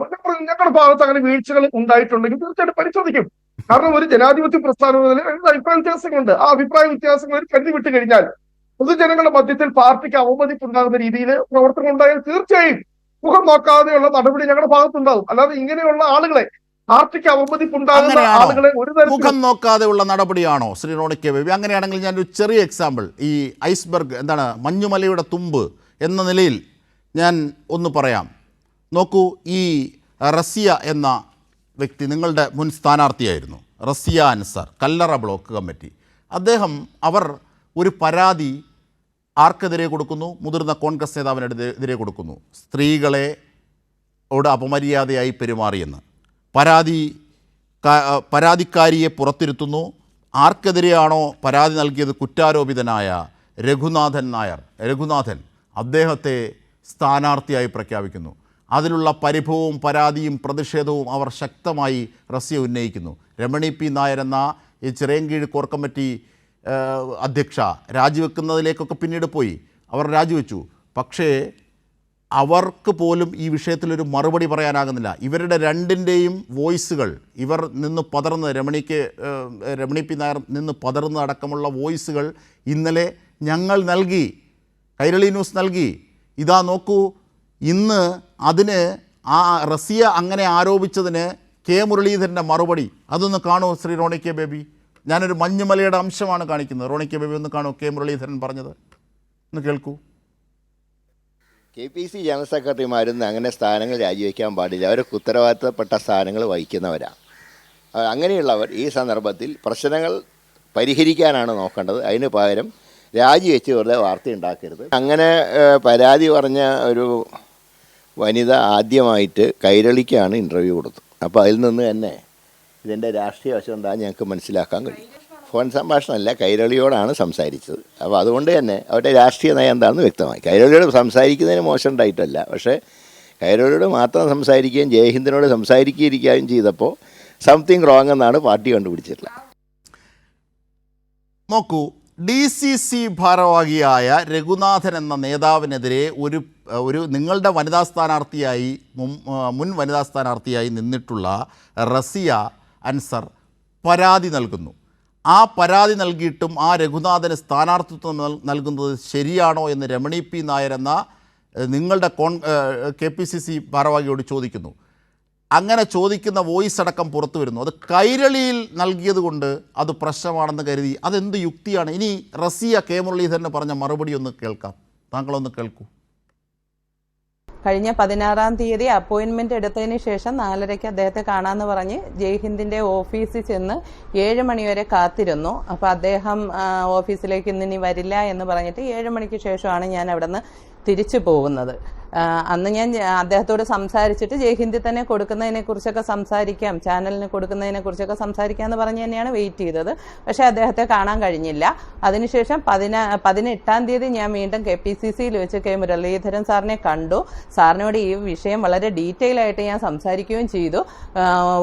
ഞങ്ങളുടെ ഭാഗത്ത് അങ്ങനെ വീഴ്ചകൾ ഉണ്ടായിട്ടുണ്ടെങ്കിൽ തീർച്ചയായിട്ടും പരിശോധിക്കും. കാരണം ഒരു ജനാധിപത്യ പ്രസ്ഥാനത്തിൽ അഭിപ്രായ വ്യത്യാസങ്ങളുണ്ട്. ആ അഭിപ്രായ വ്യത്യാസങ്ങൾ കരുതി വിട്ട് കഴിഞ്ഞാൽ പൊതുജനങ്ങളുടെ മധ്യത്തിൽ പാർട്ടിക്ക് അവമതിപ്പുണ്ടാകുന്ന രീതിയിൽ പ്രവർത്തനം ഉണ്ടായാൽ തീർച്ചയായും മുഖം നോക്കാതെയുള്ള നടപടി ഞങ്ങളുടെ ഭാഗത്തുണ്ടാകും. അല്ലാതെ ഇങ്ങനെയുള്ള ആളുകളെ, പാർട്ടിക്ക് അവമതിപ്പുണ്ടാകുന്ന ആളുകളെ ഒരു മുഖം നോക്കാതെയുള്ള നടപടിയാണോ ശ്രീ റോണി കെ ബേബി? അങ്ങനെയാണെങ്കിൽ ഞാനൊരു ചെറിയ എക്സാമ്പിൾ, ഈ ഐസ്ബർഗ് എന്താണ് മഞ്ഞുമലയുടെ തുമ്പ് എന്ന നിലയിൽ ഞാൻ ഒന്ന് പറയാം. നോക്കൂ, ഈ റസിയ എന്ന വ്യക്തി നിങ്ങളുടെ മുൻ സ്ഥാനാർത്ഥിയായിരുന്നു, റസിയ അൻസാർ, കല്ലറ ബ്ലോക്ക് കമ്മിറ്റി. അവർ ഒരു പരാതി ആർക്കെതിരെ കൊടുക്കുന്നു? മുതിർന്ന കോൺഗ്രസ് നേതാവിനെതിരെ കൊടുക്കുന്നു. സ്ത്രീകളെ ഓട് അപമര്യാദയായി പെരുമാറിയെന്ന് പരാതിക്കാരിയെ പുറത്തിരുത്തുന്നു. ആർക്കെതിരെയാണോ പരാതി നൽകിയത് കുറ്റാരോപിതനായ രഘുനാഥൻ അദ്ദേഹത്തെ സ്ഥാനാർത്ഥിയായി പ്രഖ്യാപിക്കുന്നു. അതിലുള്ള പരിഭവവും പരാതിയും പ്രതിഷേധവും അവർ ശക്തമായി റസിയ ഉന്നയിക്കുന്നു. രമണി പി നായർ എന്ന ഈ ചിറയൻകീഴ് കോർ കമ്മിറ്റി അധ്യക്ഷ രാജിവെക്കുന്നതിലേക്കൊക്കെ പിന്നീട് പോയി. അവർ രാജിവെച്ചു. പക്ഷേ അവർക്ക് പോലും ഈ വിഷയത്തിലൊരു മറുപടി പറയാനാകുന്നില്ല. ഇവരുടെ രണ്ടിൻ്റെയും വോയിസുകൾ ഇവർ നിന്ന് പതർന്ന് രമണി പി നായർ നിന്ന് പതർന്ന് അടക്കമുള്ള വോയിസുകൾ ഇന്നലെ ഞങ്ങൾ നൽകി, കൈരളി ന്യൂസ് നൽകി. ഇതാ നോക്കൂ, ഇന്ന് അതിന് ആ റസിയ അങ്ങനെ ആരോപിച്ചതിന് കെ മുരളീധരൻ്റെ മറുപടി അതൊന്ന് കാണൂ ശ്രീ റോണി കെ ബേബി. ഞാനൊരു മഞ്ഞുമലയുടെ അംശമാണ് കാണിക്കുന്നത്. റോണി കെ ബേബി ഒന്ന് കാണൂ, കെ മുരളീധരൻ പറഞ്ഞത് ഒന്ന് കേൾക്കൂ. KPC ജനറൽ സെക്രട്ടറിമാരൊന്നും അങ്ങനെ സ്ഥാനങ്ങൾ രാജിവെക്കാൻ പാടില്ല. അവരൊക്കെ ഉത്തരവാദിത്തപ്പെട്ട സ്ഥാനങ്ങൾ വഹിക്കുന്നവരാണ്. അങ്ങനെയുള്ളവർ ഈ സന്ദർഭത്തിൽ പ്രശ്നങ്ങൾ പരിഹരിക്കാനാണ് നോക്കേണ്ടത്. അതിന് പകരം രാജിവെച്ച് വെറുതെ വാർത്ത ഉണ്ടാക്കരുത്. അങ്ങനെ പരാതി പറഞ്ഞ ഒരു വനിത ആദ്യമായിട്ട് കൈരളിക്കാണ് ഇൻ്റർവ്യൂ കൊടുത്തത്. അപ്പോൾ അതിൽ നിന്ന് തന്നെ ഇതിൻ്റെ രാഷ്ട്രീയ വശം എന്താണെന്ന് ഞങ്ങൾക്ക് മനസ്സിലാക്കാൻ കഴിയും. ഫോൺ സംഭാഷണമല്ല, കൈരളിയോടാണ് സംസാരിച്ചത്. അപ്പോൾ അതുകൊണ്ട് തന്നെ അവരുടെ രാഷ്ട്രീയ നയം എന്താണെന്ന് വ്യക്തമായി. കൈരളിയോട് സംസാരിക്കുന്നതിന് മോശം ഉണ്ടായിട്ടല്ല, പക്ഷേ കൈരളിയോട് മാത്രം സംസാരിക്കുകയും ജയഹിന്ദിനോട് സംസാരിക്കുകയും ചെയ്തപ്പോൾ സംതിങ് റോങ് എന്നാണ് പാർട്ടി കണ്ടുപിടിച്ചിട്ടുള്ളത്. നോക്കൂ, DCC ഭാരവാഹിയായ രഘുനാഥൻ എന്ന നേതാവിനെതിരെ ഒരു നിങ്ങളുടെ വനിതാ സ്ഥാനാർത്ഥിയായി മുൻ വനിതാ സ്ഥാനാർത്ഥിയായി നിന്നിട്ടുള്ള റസിയ അൻസർ പരാതി നൽകുന്നു. ആ പരാതി നൽകിയിട്ടും ആ രഘുനാഥന് സ്ഥാനാർത്ഥിത്വം നൽകുന്നത് ശരിയാണോ എന്ന് രമണി പി നായർ എന്ന നിങ്ങളുടെ KPCC ഭാരവാഹിയോട് ചോദിക്കുന്നു. അങ്ങനെ ചോദിക്കുന്ന വോയിസ് അടക്കം പുറത്തു വരുന്നു. അത് കൈരളിയിൽ നൽകിയത് കൊണ്ട് അത് പ്രശ്നമാണെന്ന് കരുതി അതെന്ത് യുക്തിയാണ്? ഇനി റസിയ കെ മുരളീധരന് പറഞ്ഞ മറുപടി ഒന്ന് കേൾക്കാം. താങ്കളൊന്ന് കേൾക്കൂ. കഴിഞ്ഞ 16-ാം തീയതി അപ്പോയിൻമെന്റ് എടുത്തതിന് ശേഷം 4:30 അദ്ദേഹത്തെ കാണാമെന്ന് പറഞ്ഞ് ജയ്ഹിന്ദിന്റെ ഓഫീസിൽ ചെന്ന് 7 മണി വരെ കാത്തിരുന്നു. അപ്പോൾ അദ്ദേഹം ഓഫീസിലേക്ക് ഇനി വരില്ല എന്ന് പറഞ്ഞിട്ട് 7 മണിക്ക് ശേഷമാണ് ഞാൻ അവിടെ നിന്ന് തിരിച്ചു പോകുന്നത്. അന്ന് ഞാൻ അദ്ദേഹത്തോട് സംസാരിച്ചിട്ട് ജയ്ഹിന്ദി തന്നെ കൊടുക്കുന്നതിനെ കുറിച്ചൊക്കെ സംസാരിക്കാം, ചാനലിന് കൊടുക്കുന്നതിനെ കുറിച്ചൊക്കെ സംസാരിക്കാമെന്ന് പറഞ്ഞ് തന്നെയാണ് വെയിറ്റ് ചെയ്തത്. പക്ഷേ അദ്ദേഹത്തെ കാണാൻ കഴിഞ്ഞില്ല. അതിനുശേഷം 18-ാം തീയതി ഞാൻ വീണ്ടും KPCCയിൽ വെച്ച് കെ മുരളീധരൻ സാറിനെ കണ്ടു. സാറിനോട് ഈ വിഷയം വളരെ ഡീറ്റെയിൽ ആയിട്ട് ഞാൻ സംസാരിക്കുകയും ചെയ്തു.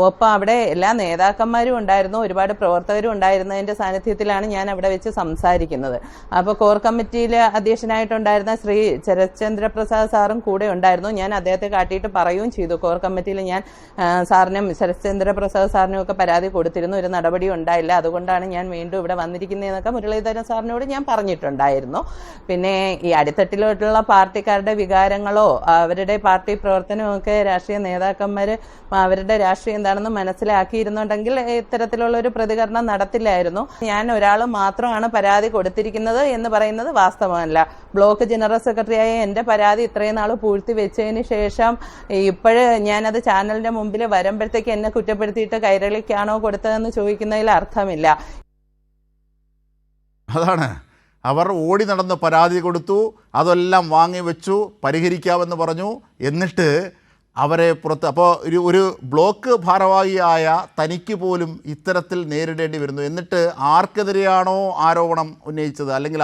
ഒപ്പം അവിടെ എല്ലാ നേതാക്കന്മാരും ഉണ്ടായിരുന്നു, ഒരുപാട് പ്രവർത്തകരും ഉണ്ടായിരുന്നതിൻ്റെ സാന്നിധ്യത്തിലാണ് ഞാൻ അവിടെ വെച്ച് സംസാരിക്കുന്നത്. അപ്പോൾ കോർ കമ്മിറ്റിയിൽ അധ്യക്ഷനായിട്ടുണ്ടായിരുന്ന ശ്രീ ശരത്ചന്ദ്ര പ്രസാദ് സാറും കൂടെ ഉണ്ടായിരുന്നു. ഞാൻ അദ്ദേഹത്തെ കാട്ടിയിട്ട് പറയുകയും ചെയ്തു. കോർ കമ്മിറ്റിയിൽ ഞാൻ സാറിനും ശരത്ചന്ദ്ര പ്രസാദ് സാറിനും ഒക്കെ പരാതി കൊടുത്തിരുന്നു, ഒരു നടപടി ഉണ്ടായില്ല, അതുകൊണ്ടാണ് ഞാൻ വീണ്ടും ഇവിടെ വന്നിരിക്കുന്നതെന്നൊക്കെ മുരളീധരൻ സാറിനോട് ഞാൻ പറഞ്ഞിട്ടുണ്ടായിരുന്നു. പിന്നെ ഈ അടിത്തട്ടിലോട്ടുള്ള പാർട്ടിക്കാരുടെ വികാരങ്ങളോ അവരുടെ പാർട്ടി പ്രവർത്തനമൊക്കെ രാഷ്ട്രീയ നേതാക്കന്മാർ അവരുടെ രാഷ്ട്രീയം എന്താണെന്ന് മനസ്സിലാക്കിയിരുന്നുണ്ടെങ്കിൽ ഇത്തരത്തിലുള്ള ഒരു പ്രതികരണം നടത്തില്ലായിരുന്നു. ഞാൻ ഒരാൾ മാത്രമാണ് പരാതി കൊടുത്തിരിക്കുന്നത് എന്ന് പറയുന്നത് വാസ്തവമല്ല. ബ്ലോക്ക് ജനറൽ സെക്രട്ടറിയായ എൻ്റെ പരാതി ഇത്രയും നാൾ പൂഴ്ത്തി വെച്ചതിന് ശേഷം ഇപ്പോഴ് ഞാനത് ചാനലിന്റെ മുമ്പിൽ വരുമ്പോഴത്തേക്ക് എന്നെ കുറ്റപ്പെടുത്തിയിട്ട് കൈരളിക്കാണോ കൊടുത്തതെന്ന് ചോദിക്കുന്നതിൽ അർത്ഥമില്ല. അതാണ്, അവർ ഓടി നടന്ന് പരാതി കൊടുത്തു, അതെല്ലാം വാങ്ങി വെച്ചു, പരിഹരിക്കാമെന്ന് പറഞ്ഞു. എന്നിട്ട് അവരെ പുറത്ത് അപ്പോൾ ഒരു ബ്ലോക്ക് ഭാരവാഹിയായ തനിക്ക് പോലും ഇത്തരത്തിൽ നേരിടേണ്ടി വരുന്നു. എന്നിട്ട് ആർക്കെതിരെയാണോ ആരോപണം ഉന്നയിച്ചത്, അല്ലെങ്കിൽ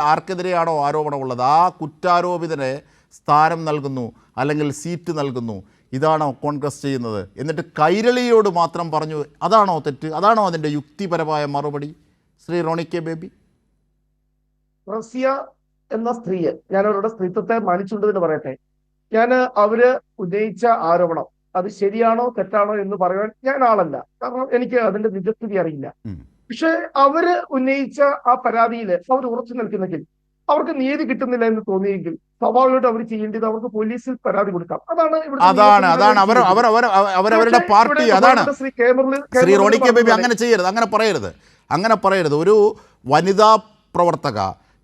ആർക്കെതിരെയാണോ ആരോപണമുള്ളത്, ആ കുറ്റാരോപിതനെ സ്ഥാനം നൽകുന്നു, അല്ലെങ്കിൽ സീറ്റ് നൽകുന്നു. ഇതാണോ കോൺഗ്രസ് ചെയ്യുന്നത്? എന്നിട്ട് കൈരളിയോട് മാത്രം പറഞ്ഞു. അതാണോ തെറ്റ്? അതാണോ അതിൻ്റെ യുക്തിപരമായ മറുപടി? ശ്രീ റോണി കെ ബേബി. റസിയ എന്ന സ്ത്രീയെ, ഞാൻ അവരുടെ സ്ത്രീത്വത്തെ മാനിച്ചുകൊണ്ടെന്ന് പറയട്ടെ, ഞാൻ അവര് ഉന്നയിച്ച ആരോപണം അത് ശരിയാണോ തെറ്റാണോ എന്ന് പറയാൻ ഞാൻ ആളല്ല. കാരണം എനിക്ക് അതിന്റെ നിജസ്ഥിതി അറിയില്ല. പക്ഷെ അവര് ഉന്നയിച്ച ആ പരാതിയിൽ അവർ ഉറച്ചു നിൽക്കുന്നെങ്കിൽ, അവർക്ക് നീതി കിട്ടുന്നില്ല എന്ന് തോന്നിയെങ്കിൽ സ്വാഭാവികമായിട്ട് അവർ ചെയ്യേണ്ടത് അവർക്ക് പോലീസിൽ പരാതി കൊടുക്കാം. അതാണ് അവരവരുടെ പാർട്ടി. അതാണ് ശ്രീ റോണി കെ ബേബി, അങ്ങനെ ചെയ്യരുത്, അങ്ങനെ പറയരുത്. ഒരു വനിതാ പ്രവർത്തക,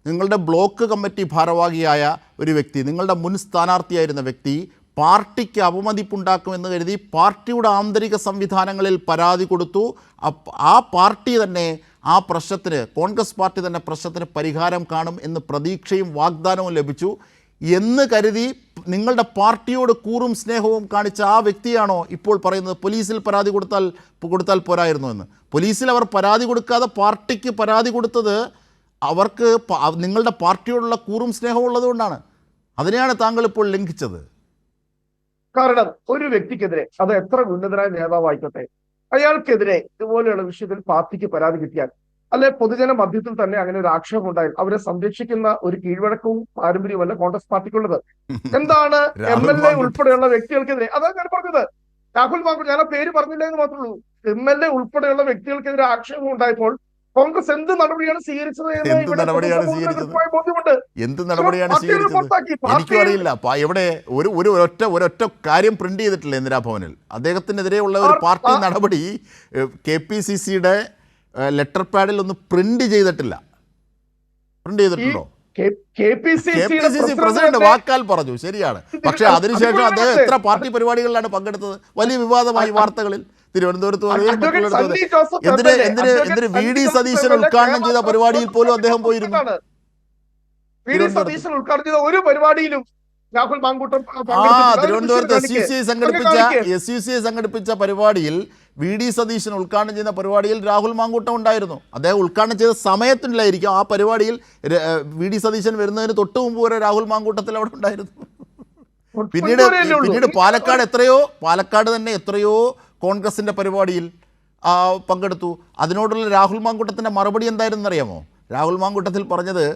നിങ്ങളുടെ ബ്ലോക്ക് കമ്മിറ്റി ഭാരവാഹിയായ ഒരു വ്യക്തി, നിങ്ങളുടെ മുൻ സ്ഥാനാർത്ഥിയായിരുന്ന വ്യക്തി പാർട്ടിക്ക് അപമതിപ്പുണ്ടാക്കുമെന്ന് കരുതി പാർട്ടിയുടെ ആന്തരിക സംവിധാനങ്ങളിൽ പരാതി കൊടുത്തു. ആ പാർട്ടി തന്നെ ആ പ്രശ്നത്തിന്, കോൺഗ്രസ് പാർട്ടി തന്നെ പ്രശ്നത്തിന് പരിഹാരം കാണും എന്ന് പ്രതീക്ഷയും വാഗ്ദാനവും ലഭിച്ചു. എന്ന് കരുതി നിങ്ങളുടെ പാർട്ടിയോട് കൂറും സ്നേഹവും കാണിച്ച ആ വ്യക്തിയാണോ ഇപ്പോൾ പറയുന്നത് പോലീസിൽ പരാതി കൊടുത്താൽ പോരായിരുന്നു എന്ന്? പോലീസിൽ അവർ പരാതി കൊടുക്കാതെ പാർട്ടിക്ക് പരാതി കൊടുത്തത് അവർക്ക് നിങ്ങളുടെ പാർട്ടിയോടുള്ള കൂറും സ്നേഹവും ഉള്ളതുകൊണ്ടാണ്. അതിനെയാണ് താങ്കൾ ഇപ്പോൾ ലംഘിച്ചത്. കാരണം ഒരു വ്യക്തിക്കെതിരെ, അത് എത്ര ഉന്നതനായ നേതാവായിക്കോട്ടെ, അയാൾക്കെതിരെ ഇതുപോലെയുള്ള വിഷയത്തിൽ പാർട്ടിക്ക് പരാതി കിട്ടിയാൽ, അല്ലെ പൊതുജന മധ്യത്തിൽ തന്നെ അങ്ങനെ ഒരു ആക്ഷേപം ഉണ്ടായാൽ അവരെ സംരക്ഷിക്കുന്ന ഒരു കീഴ്വഴക്കവും പാരമ്പര്യവുമല്ല കോൺഗ്രസ് പാർട്ടിക്കുള്ളത്. എന്താണ് MLA ഉൾപ്പെടെയുള്ള വ്യക്തികൾക്കെതിരെ, അതാണ് ഞാൻ പറഞ്ഞത്. രാഹുൽ മാങ്കൂട്ടം, ഞാൻ ആ പേര് പറഞ്ഞില്ല എന്ന് മാത്രമേ ഉള്ളൂ. MLA ഉൾപ്പെടെയുള്ള വ്യക്തികൾക്കെതിരെ ആക്ഷേപം ഉണ്ടായപ്പോൾ കോൺഗ്രസ് എന്ത് നടപടിയാണ് സ്വീകരിച്ചത് എന്ന് ബോധ്യമുണ്ട്. എന്ത് നടപടിയാണ് സ്വീകരിച്ചത് എനിക്കും അറിയില്ല. എവിടെ ഒരൊറ്റ കാര്യം പ്രിന്റ് ചെയ്തിട്ടില്ല ഇന്ദിരാഭവനിൽ. അദ്ദേഹത്തിനെതിരെയുള്ള ഒരു പാർട്ടി നടപടി KPCCയുടെ ലെറ്റർ പാഡിൽ ഒന്ന് പ്രിന്റ് ചെയ്തിട്ടില്ല. പ്രിന്റ് ചെയ്തിട്ടുണ്ടോ? KPCC പ്രസിഡന്റ് വാക്കാൽ പറഞ്ഞു, ശരിയാണ്. പക്ഷേ അതിനുശേഷം അദ്ദേഹം എത്ര പാർട്ടി പരിപാടികളിലാണ് പങ്കെടുത്തത്? വലിയ വിവാദമായി വാർത്തകളിൽ. തിരുവനന്തപുരത്ത് എന്തിന് VD സതീശൻ ഉദ്ഘാടനം ചെയ്ത പരിപാടിയിൽ പോലും അദ്ദേഹം പോയിരുന്നു. VD സതീശൻ ഉദ്ഘാടനം ചെയ്ത ഒരു പരിപാടിയിലും രാഹുൽ മാങ്കൂട്ടം തിരുവനന്തപുരത്ത് SUCI സംഘടിപ്പിച്ച പരിപാടിയിൽ VD സതീശൻ ഉദ്ഘാടനം ചെയ്യുന്ന പരിപാടിയിൽ രാഹുൽ മാങ്കൂട്ടം ഉണ്ടായിരുന്നു. അദ്ദേഹം ഉദ്ഘാടനം ചെയ്ത സമയത്തിനില്ലായിരിക്കും ആ പരിപാടിയിൽ VD സതീശൻ വരുന്നതിന് തൊട്ട് മുമ്പ് വരെ രാഹുൽ മാങ്കൂട്ടത്തിൽ അവിടെ ഉണ്ടായിരുന്നു. പിന്നീട് പാലക്കാട് തന്നെ എത്രയോ കോൺഗ്രസിൻ്റെ പരിപാടിയിൽ പങ്കെടുത്തു. അതിനോടുള്ള രാഹുൽ മാങ്കൂട്ടത്തിൻ്റെ മറുപടി എന്തായിരുന്നു അറിയാമോ? രാഹുൽ മാങ്കൂട്ടത്തിൽ പറഞ്ഞത്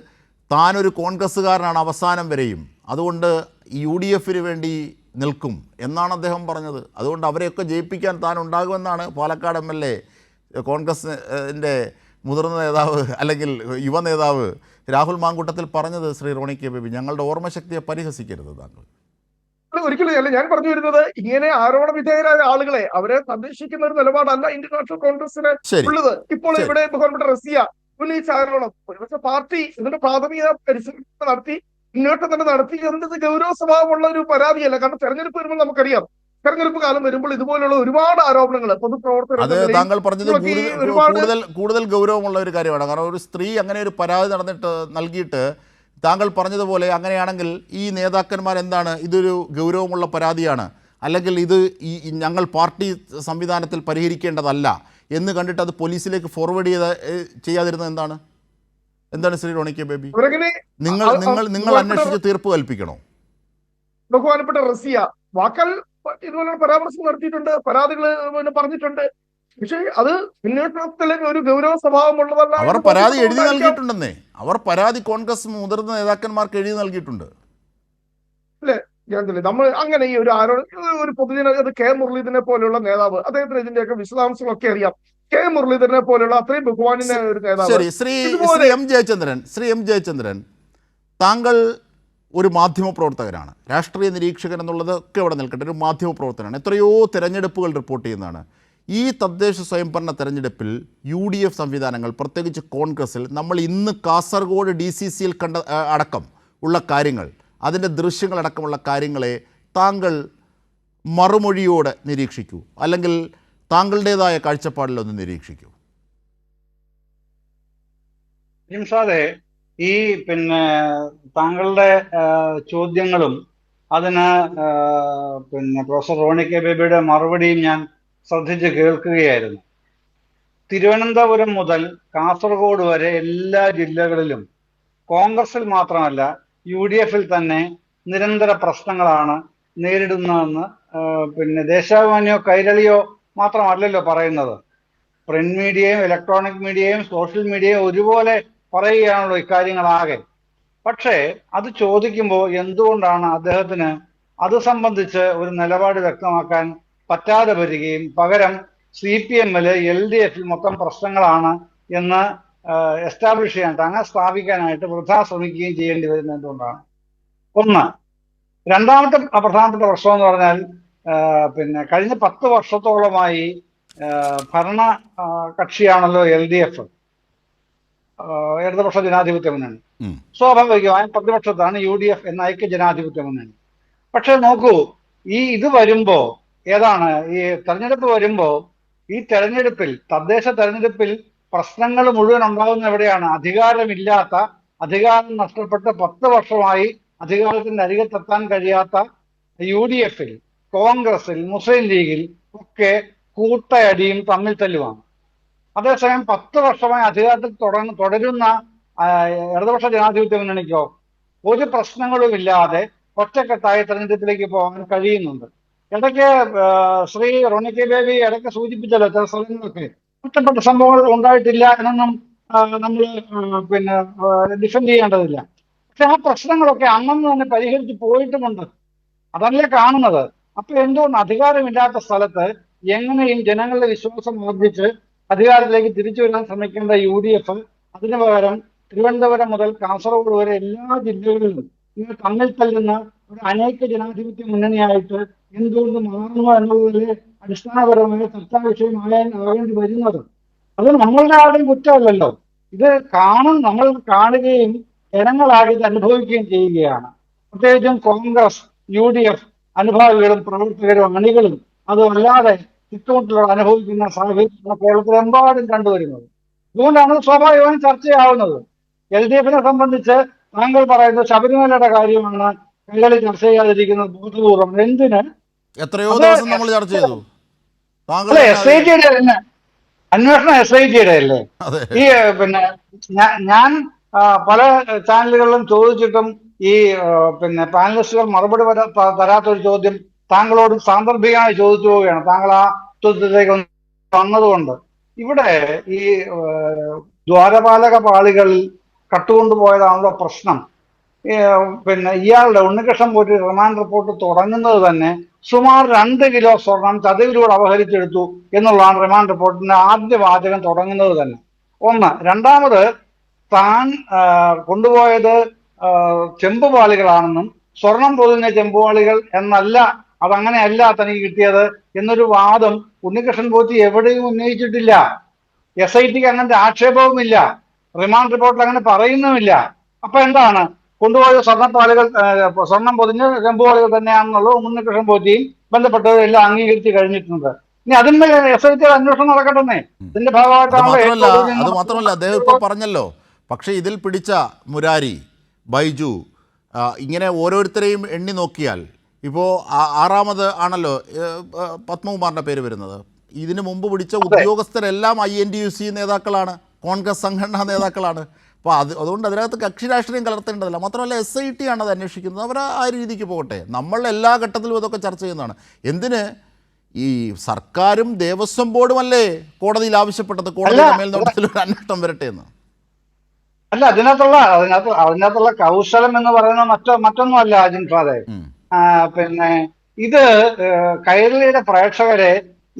താനൊരു കോൺഗ്രസ്സുകാരനാണ് അവസാനം വരെയും, അതുകൊണ്ട് UDF വേണ്ടി നിൽക്കും എന്നാണ് അദ്ദേഹം പറഞ്ഞത്. അതുകൊണ്ട് അവരെയൊക്കെ ജയിപ്പിക്കാൻ താൻ ഉണ്ടാകുമെന്നാണ് പാലക്കാട് MLA കോൺഗ്രസിൻ്റെ മുതിർന്ന നേതാവ് അല്ലെങ്കിൽ യുവ നേതാവ് രാഹുൽ മാങ്കൂട്ടത്തിൽ പറഞ്ഞത്. ശ്രീ റോണി കെ ബേബി, ഞങ്ങളുടെ ഓർമ്മശക്തിയെ പരിഹസിക്കരുത് താങ്കൾ. ഒരിക്കലും അല്ല. ഞാൻ പറഞ്ഞു വരുന്നത്, ഇങ്ങനെ ആരോപണ വിധേയരായ ആളുകളെ അവരെ സംരക്ഷിക്കുന്ന ഒരു നിലപാടല്ല ഇന്ത്യൻ നാഷണൽ കോൺഗ്രസിന് ഉള്ളത്. ഇപ്പോൾ ഇവിടെ ബഹുമാനപ്പെട്ട റസിയ ഉന്നയിച്ച ആരോപണം ഒരുപക്ഷെ പാർട്ടി ഇതിന്റെ പ്രാഥമിക പരിശോധന നടത്തി മുന്നോട്ട് തന്നെ നടത്തി അതിന്റെ ഗൗരവ സ്വഭാവമുള്ള ഒരു പരാതിയല്ല. കാരണം തെരഞ്ഞെടുപ്പ് വരുമ്പോൾ നമുക്കറിയാം, തെരഞ്ഞെടുപ്പ് കാലം വരുമ്പോൾ ഇതുപോലുള്ള ഒരുപാട് ആരോപണങ്ങൾ അത് താങ്കൾ പറഞ്ഞത് കൂടുതൽ ഗൗരവമുള്ള ഒരു കാര്യമാണ്. കാരണം ഒരു സ്ത്രീ അങ്ങനെ ഒരു പരാതി നൽകിയിട്ട് താങ്കൾ പറഞ്ഞതുപോലെ അങ്ങനെയാണെങ്കിൽ ഈ നേതാക്കന്മാർ എന്താണ്, ഇതൊരു ഗൗരവമുള്ള പരാതിയാണ്, അല്ലെങ്കിൽ ഇത് ഞങ്ങൾ പാർട്ടി സംവിധാനത്തിൽ പരിഹരിക്കേണ്ടതല്ല എന്ന് കണ്ടിട്ട് അത് പോലീസിലേക്ക് ഫോർവേഡ് ചെയ്യാതിരുന്നത് എന്താണ് ശ്രീ റോണി കെ ബേബി? നിങ്ങൾ അന്വേഷിച്ച് തീർപ്പ് കൽപ്പിക്കണോ? ബഹുമാനപ്പെട്ട റസിയ വാക്കാൽ ഇതുപോലെ പരാമർശം നടത്തിയിട്ടുണ്ട്, പരാതികൾ പറഞ്ഞിട്ടുണ്ട്. പക്ഷേ അത് പിന്നോട്ടത്തിലെ ഒരു ഗൗരവ സ്വഭാവമുള്ളതല്ല. അവർ പരാതി എഴുതി നൽകിയിട്ടുണ്ടെന്നേ. അവർ പരാതി കോൺഗ്രസ് മുതിർന്ന നേതാക്കന്മാർക്ക് എഴുതി നൽകിയിട്ടുണ്ട്. അല്ലേ? നമ്മൾ അങ്ങനെ ഈ ഒരു ഒരു പൊതുജന കെ മുരളീധരനെ പോലെയുള്ള നേതാവ്, അദ്ദേഹത്തിന് ഇതിന്റെയൊക്കെ വിശദാംശങ്ങളൊക്കെ അറിയാം. കെ മുരളീധരനെ പോലെയുള്ള അത്രയും ബഹുമാനിനെ ഒരു നേതാവ്. ശ്രീ എം ജയചന്ദ്രൻ, താങ്കൾ ഒരു മാധ്യമപ്രവർത്തകനാണ്, രാഷ്ട്രീയ നിരീക്ഷകൻ എന്നുള്ളതൊക്കെ ഇവിടെ നിൽക്കട്ടെ, ഒരു മാധ്യമപ്രവർത്തകനാണ്. എത്രയോ തെരഞ്ഞെടുപ്പുകൾ റിപ്പോർട്ട് ചെയ്യുന്നതാണ്. ഈ തദ്ദേശ സ്വയംഭരണ തെരഞ്ഞെടുപ്പിൽ UDF സംവിധാനങ്ങൾ, പ്രത്യേകിച്ച് കോൺഗ്രസിൽ നമ്മൾ ഇന്ന് കാസർഗോഡ് DCCയിൽ കണ്ട അടക്കം ഉള്ള കാര്യങ്ങൾ, അതിൻ്റെ ദൃശ്യങ്ങളടക്കമുള്ള കാര്യങ്ങളെ താങ്കൾ മറുമൊഴിയോടെ നിരീക്ഷിക്കൂ, അല്ലെങ്കിൽ താങ്കളുടേതായ കാഴ്ചപ്പാടിലൊന്ന് നിരീക്ഷിക്കൂ. ജിംസാദെ, ഈ താങ്കളുടെ ചോദ്യങ്ങളും അതിന് പ്രൊഫസർ റോണി കെ ബേബിയുടെ മറുപടിയും ഞാൻ ശ്രദ്ധിച്ച് കേൾക്കുകയായിരുന്നു. തിരുവനന്തപുരം മുതൽ കാസർഗോഡ് വരെ എല്ലാ ജില്ലകളിലും കോൺഗ്രസിൽ മാത്രമല്ല UDFിൽ തന്നെ നിരന്തര പ്രശ്നങ്ങളാണ് നേരിടുന്നതെന്ന് ദേശാഭിമാനിയോ കൈരളിയോ മാത്രമല്ലല്ലോ പറയുന്നത്. പ്രിന്റ് മീഡിയയും ഇലക്ട്രോണിക് മീഡിയയും സോഷ്യൽ മീഡിയയും ഒരുപോലെ പറയുകയാണല്ലോ ഇക്കാര്യങ്ങളാകെ. പക്ഷേ അത് ചോദിക്കുമ്പോൾ എന്തുകൊണ്ടാണ് അദ്ദേഹത്തിന് അത് സംബന്ധിച്ച് ഒരു നിലപാട് വ്യക്തമാക്കാൻ പറ്റാതെ വരികയും പകരം CPMൽ LDFിൽ മൊത്തം പ്രശ്നങ്ങളാണ് എന്ന് എസ്റ്റാബ്ലിഷ് ചെയ്യാനായിട്ട്, അങ്ങനെ സ്ഥാപിക്കാനായിട്ട് വൃഥാ ശ്രമിക്കുകയും ചെയ്യേണ്ടി വരുന്നത് എന്തുകൊണ്ടാണ്? ഒന്ന്. രണ്ടാമത്തെ പ്രധാനപ്പെട്ട പ്രശ്നം എന്ന് പറഞ്ഞാൽ കഴിഞ്ഞ 10 വർഷത്തോളമായി ഭരണ കക്ഷിയാണല്ലോ LDF, ഇടതുപക്ഷ ജനാധിപത്യ മുന്നണി. സ്വാഭാവികമായും പ്രതിപക്ഷത്താണ് UDF എന്ന ഐക്യ ജനാധിപത്യ മുന്നണി. പക്ഷെ നോക്കൂ, ഇത് വരുമ്പോ ഏതാണ് ഈ തെരഞ്ഞെടുപ്പ് വരുമ്പോ, ഈ തെരഞ്ഞെടുപ്പിൽ, തദ്ദേശ തെരഞ്ഞെടുപ്പിൽ പ്രശ്നങ്ങൾ മുഴുവൻ ഉണ്ടാകുന്ന എവിടെയാണ്? അധികാരം നഷ്ടപ്പെട്ട 10 വർഷമായി അധികാരത്തിന്റെ അരികത്തെത്താൻ കഴിയാത്ത UDF-ൽ, കോൺഗ്രസിൽ, മുസ്ലിം ലീഗിൽ ഒക്കെ കൂട്ടയടിയും തമ്മിൽ തല്ലുമാണ്. അതേസമയം 10 വർഷമായി അധികാരത്തിൽ തുടരുന്ന ഇടതുപക്ഷ ജനാധിപത്യ മുന്നണിക്കോ ഒരു പ്രശ്നങ്ങളും ഇല്ലാതെ ഒറ്റക്കെട്ടായി തെരഞ്ഞെടുപ്പിലേക്ക് പോകാൻ കഴിയുന്നുണ്ട്. ഇടയ്ക്ക് ശ്രീ റോണി കെ ബേബി ഇടയ്ക്ക് സൂചിപ്പിച്ചല്ലോ, ചില സ്ഥലങ്ങളൊക്കെ ഒറ്റപ്പെട്ട സംഭവങ്ങൾ ഉണ്ടായിട്ടില്ല എന്നൊന്നും നമ്മൾ ഡിഫെൻഡ് ചെയ്യേണ്ടതില്ല. പക്ഷെ ആ പ്രശ്നങ്ങളൊക്കെ അന്നു തന്നെ പരിഹരിച്ച് പോയിട്ടുമുണ്ട്. അതല്ലേ കാണുന്നത്. അപ്പൊ എന്തുകൊണ്ട് അധികാരമില്ലാത്ത സ്ഥലത്ത് എങ്ങനെയും ജനങ്ങളുടെ വിശ്വാസം വർദ്ധിച്ച് അധികാരത്തിലേക്ക് തിരിച്ചു വരാൻ ശ്രമിക്കേണ്ട UDF അതിനു പകരം തിരുവനന്തപുരം മുതൽ കാസർഗോഡ് വരെ എല്ലാ ജില്ലകളിലും ഇങ്ങനെ തമ്മിൽ തല്ലുന്ന ഒരു അനൈക്യ ജനാധിപത്യ മുന്നണിയായിട്ട് എന്തുകൊണ്ട് മാറുന്നു എന്നുള്ളതിൽ അടിസ്ഥാനപരമായ ചർച്ചാ വിഷയമാകേണ്ടി വരുന്നത്. അത് നമ്മളുടെ ആരുടെയും കുറ്റമല്ലല്ലോ. ഇത് നമ്മൾ കാണുകയും ജനങ്ങളാകെ ഇത് അനുഭവിക്കുകയും ചെയ്യുകയാണ്. പ്രത്യേകിച്ചും കോൺഗ്രസ്, UDF അനുഭാവികളും പ്രവർത്തകരും അണികളും അതുമല്ലാതെ ചുറ്റുമുട്ടുള്ള അനുഭവിക്കുന്ന സാഹചര്യം കേരളത്തിലെമ്പാടും കണ്ടുവരുന്നത്. അതുകൊണ്ടാണ് സ്വാഭാവികമായും ചർച്ചയാവുന്നത്. LDF-നെ സംബന്ധിച്ച് താങ്കൾ പറയുന്നത് ശബരിമലയുടെ കാര്യമാണ് കൈകളിൽ ചർച്ച ചെയ്യാതിരിക്കുന്നത് ബോധപൂർവം. എന്തിന്? എത്രയോ ദിവസം നമ്മൾ ചർച്ച ചെയ്തു. SIT-യുടെ തന്നെ അന്വേഷണം SIT-യുടെ അല്ലേ? ഈ ഞാൻ പല ചാനലുകളിലും ചോദിച്ചിട്ടും ഈ പാനലിസ്റ്റുകൾ മറുപടി തരാത്തൊരു ചോദ്യം താങ്കളോട് സാന്ദർഭികമായി ചോദിച്ചു പോവുകയാണ്. താങ്കൾ ആ ചോദ്യത്തിലേക്ക് വന്നതുകൊണ്ട്. ഇവിടെ ഈ ദ്വാരപാലക പാളികളിൽ കട്ടുകൊണ്ടുപോയതാണല്ലോ പ്രശ്നം. ഇയാളുടെ ഉണ്ണികൃഷ്ണൻ പോറ്റി റിമാൻഡ് റിപ്പോർട്ട് തുടങ്ങുന്നത് തന്നെ സുമാർ 2 കിലോ സ്വർണം ചതിവിലൂടെ അപഹരിച്ചെടുത്തു എന്നുള്ളതാണ് റിമാൻഡ് റിപ്പോർട്ടിന്റെ ആദ്യ വാചകം തുടങ്ങുന്നത് തന്നെ. ഒന്ന്. രണ്ടാമത്, താൻ കൊണ്ടുപോയത് ചെമ്പുപാളികളാണെന്നും സ്വർണം പൊതിഞ്ഞ ചെമ്പുപാളികൾ എന്നല്ല, അതങ്ങനെയല്ല തനിക്ക് കിട്ടിയത് എന്നൊരു വാദം ഉണ്ണികൃഷ്ണൻ പോറ്റി എവിടെയും ഉന്നയിച്ചിട്ടില്ല. SIT-ക്ക് അങ്ങനത്തെ ആക്ഷേപവുമില്ല. റിമാൻഡ് റിപ്പോർട്ടിൽ അങ്ങനെ പറയുന്നുമില്ല. അപ്പൊ എന്താണ്? കൊണ്ടുപോയ സ്വർണം പൊതിഞ്ഞ ചെമ്പുപാളികൾ തന്നെയാണെന്നുള്ളത് ഉണ്ണികൃഷ്ണൻ പോറ്റിയും ബന്ധപ്പെട്ടവരെല്ലാം അംഗീകരിച്ച് കഴിഞ്ഞിട്ടുണ്ട്. ഇനി അതിന്റെ SIT അന്വേഷണം നടക്കട്ടെ. ഇതിന്റെ ഭാഗമായിട്ടാണ്. അത് മാത്രമല്ല, അദ്ദേഹം ഇപ്പൊ പറഞ്ഞല്ലോ. പക്ഷേ ഇതിൽ പിടിച്ച മുരാരി, ബൈജു, ഇങ്ങനെ ഓരോരുത്തരെയും എണ്ണി നോക്കിയാൽ ഇപ്പോൾ 6ാമത് ആണല്ലോ പത്മകുമാറിൻ്റെ പേര് വരുന്നത്. ഇതിനു മുമ്പ് പിടിച്ച ഉദ്യോഗസ്ഥരെല്ലാം INTUC നേതാക്കളാണ്, കോൺഗ്രസ് സംഘടനാ നേതാക്കളാണ്. അപ്പോൾ അതുകൊണ്ട് അതിനകത്ത് കക്ഷി രാഷ്ട്രീയം കലർത്തേണ്ടതില്ല. മാത്രമല്ല SIT ആണ് അത് അന്വേഷിക്കുന്നത്. അവർ ആ രീതിക്ക് പോകട്ടെ. നമ്മൾ എല്ലാ ഘട്ടത്തിലും ഇതൊക്കെ ചർച്ച ചെയ്യുന്നതാണ്. എന്തിന് ഈ സർക്കാരും ദേവസ്വം ബോർഡുമല്ലേ കോടതിയിൽ ആവശ്യപ്പെട്ടത് കോടതിയുടെ മേൽനോട്ടത്തിൽ ഒരു അന്വേഷണം വരട്ടെ എന്ന്? അല്ല, അതിനകത്തുള്ള കൗശലം എന്ന് പറയുന്നത് മറ്റൊന്നുമല്ല അജിൻഫാദെ. ഇത് കൈരളിയുടെ പ്രേക്ഷകരെ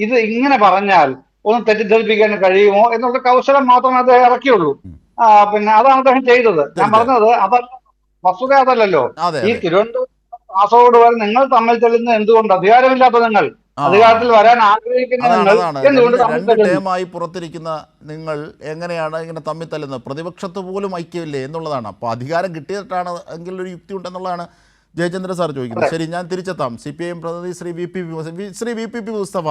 ഇത് ഇങ്ങനെ പറഞ്ഞാൽ ഒന്ന് തെറ്റിദ്ധരിപ്പിക്കാൻ കഴിയുമോ എന്നുള്ള കൗശലം മാത്രമേ അദ്ദേഹം ഇറക്കിയുള്ളൂ. അതാണ് അദ്ദേഹം ചെയ്തത്. ഞാൻ പറഞ്ഞത് അതല്ല, വസ്തുത അതല്ലല്ലോ. ഈ തിരുവനന്തപുരം കാസർഗോഡ് വരെ നിങ്ങൾ തമ്മിൽ തെളിയുന്നത് എന്തുകൊണ്ട്? അധികാരമില്ലാത്ത നിങ്ങൾ, അധികാരത്തിൽ വരാൻ ആഗ്രഹിക്കുന്ന രണ്ട് ടേമായി പുറത്തിരിക്കുന്ന നിങ്ങൾ എങ്ങനെയാണ് ഇങ്ങനെ തമ്മിൽ തല്ലുന്നത്? പ്രതിപക്ഷത്ത് പോലും ഐക്യമില്ലേ എന്നുള്ളതാണ്. അപ്പോൾ അധികാരം കിട്ടിയിട്ടാണ് എങ്കിൽ ഒരു യുക്തി ഉണ്ടെന്നുള്ളതാണ് ജയചന്ദ്രൻ സാർ ചോദിക്കുന്നത്. ശരി, ഞാൻ തിരിച്ചെത്താം. CPIM പ്രതിനിധി ശ്രീ വി പി മുസ്തഫ,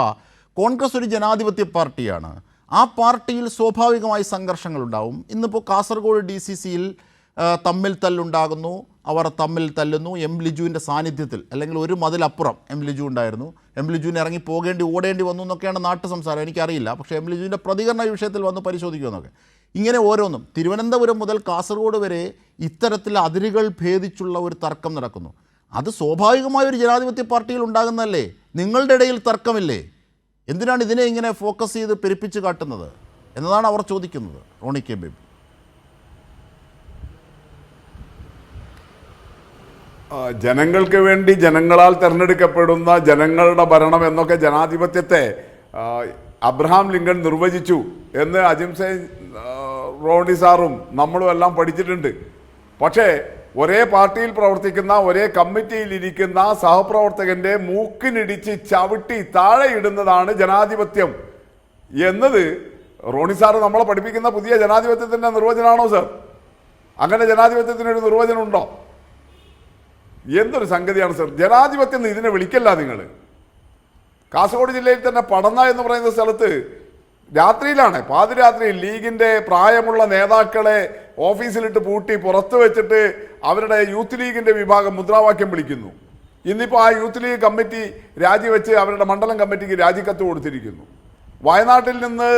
കോൺഗ്രസ് ഒരു ജനാധിപത്യ പാർട്ടിയാണ്. ആ പാർട്ടിയിൽ സ്വാഭാവികമായി സംഘർഷങ്ങളുണ്ടാവും. ഇന്നിപ്പോൾ കാസർഗോഡ് DCC-യിൽ തമ്മിൽ തല്ലുണ്ടാകുന്നു, അവർ തമ്മിൽ തല്ലുന്നു. ലിജുവിൻ്റെ സാന്നിധ്യത്തിൽ, അല്ലെങ്കിൽ ഒരു മതിലപ്പുറം ലിജു ഉണ്ടായിരുന്നു. ലിജുവിന് ഇറങ്ങി ഓടേണ്ടി വന്നു എന്നൊക്കെയാണ് നാട്ടു സംസാരം. എനിക്കറിയില്ല. പക്ഷേ ലിജുവിൻ്റെ പ്രതികരണ വിഷയത്തിൽ വന്ന് പരിശോധിക്കുമെന്നൊക്കെ. ഇങ്ങനെ ഓരോന്നും തിരുവനന്തപുരം മുതൽ കാസർഗോഡ് വരെ ഇത്തരത്തിൽ അതിരുകൾ ഭേദിച്ചുള്ള ഒരു തർക്കം നടക്കുന്നു. അത് സ്വാഭാവികമായ ഒരു ജനാധിപത്യ പാർട്ടിയിൽ ഉണ്ടാകുന്നതല്ലേ? നിങ്ങളുടെ ഇടയിൽ തർക്കമില്ലേ? എന്തിനാണ് ഇതിനെ ഇങ്ങനെ ഫോക്കസ് ചെയ്ത് പെരുപ്പിച്ച് കാട്ടുന്നത് എന്നതാണ് അവർ ചോദിക്കുന്നത്. റോണി കെ ബേബി. ജനങ്ങൾക്ക് വേണ്ടി ജനങ്ങളാൽ തിരഞ്ഞെടുക്കപ്പെടുന്ന ജനങ്ങളുടെ ഭരണം എന്നൊക്കെ ജനാധിപത്യത്തെ അബ്രഹാം ലിങ്കൺ നിർവചിച്ചു എന്ന് അജിംസെ റോണി സാറും നമ്മളും എല്ലാം പഠിച്ചിട്ടുണ്ട്. പക്ഷേ ഒരേ പാർട്ടിയിൽ പ്രവർത്തിക്കുന്ന, ഒരേ കമ്മിറ്റിയിൽ ഇരിക്കുന്ന സഹപ്രവർത്തകന്റെ മൂക്കിനിടിച്ച് ചവിട്ടി താഴെ ഇടുന്നതാണ് ജനാധിപത്യം എന്നത് റോണി സാറ് നമ്മളെ പഠിപ്പിക്കുന്ന പുതിയ ജനാധിപത്യത്തിൻ്റെ നിർവചനമാണോ സർ? അങ്ങനെ ജനാധിപത്യത്തിനൊരു നിർവചനം ഉണ്ടോ? എന്തൊരു സംഗതിയാണ് സർ ജനാധിപത്യം എന്ന് ഇതിനെ വിളിക്കല്ല നിങ്ങൾ. കാസർഗോഡ് ജില്ലയിൽ തന്നെ പടന്ന എന്ന് പറയുന്ന സ്ഥലത്ത് രാത്രിയിലാണ്, പാതിരാത്രിയിൽ ലീഗിൻ്റെ പ്രായമുള്ള നേതാക്കളെ ഓഫീസിലിട്ട് പൂട്ടി പുറത്ത് വെച്ചിട്ട് അവരുടെ യൂത്ത് ലീഗിൻ്റെ വിഭാഗം മുദ്രാവാക്യം വിളിക്കുന്നു. ഇന്നിപ്പോൾ ആ യൂത്ത് ലീഗ് കമ്മിറ്റി രാജിവെച്ച് അവരുടെ മണ്ഡലം കമ്മിറ്റിക്ക് രാജിക്കത്ത് കൊടുത്തിരിക്കുന്നു. വയനാട്ടിൽ നിന്ന്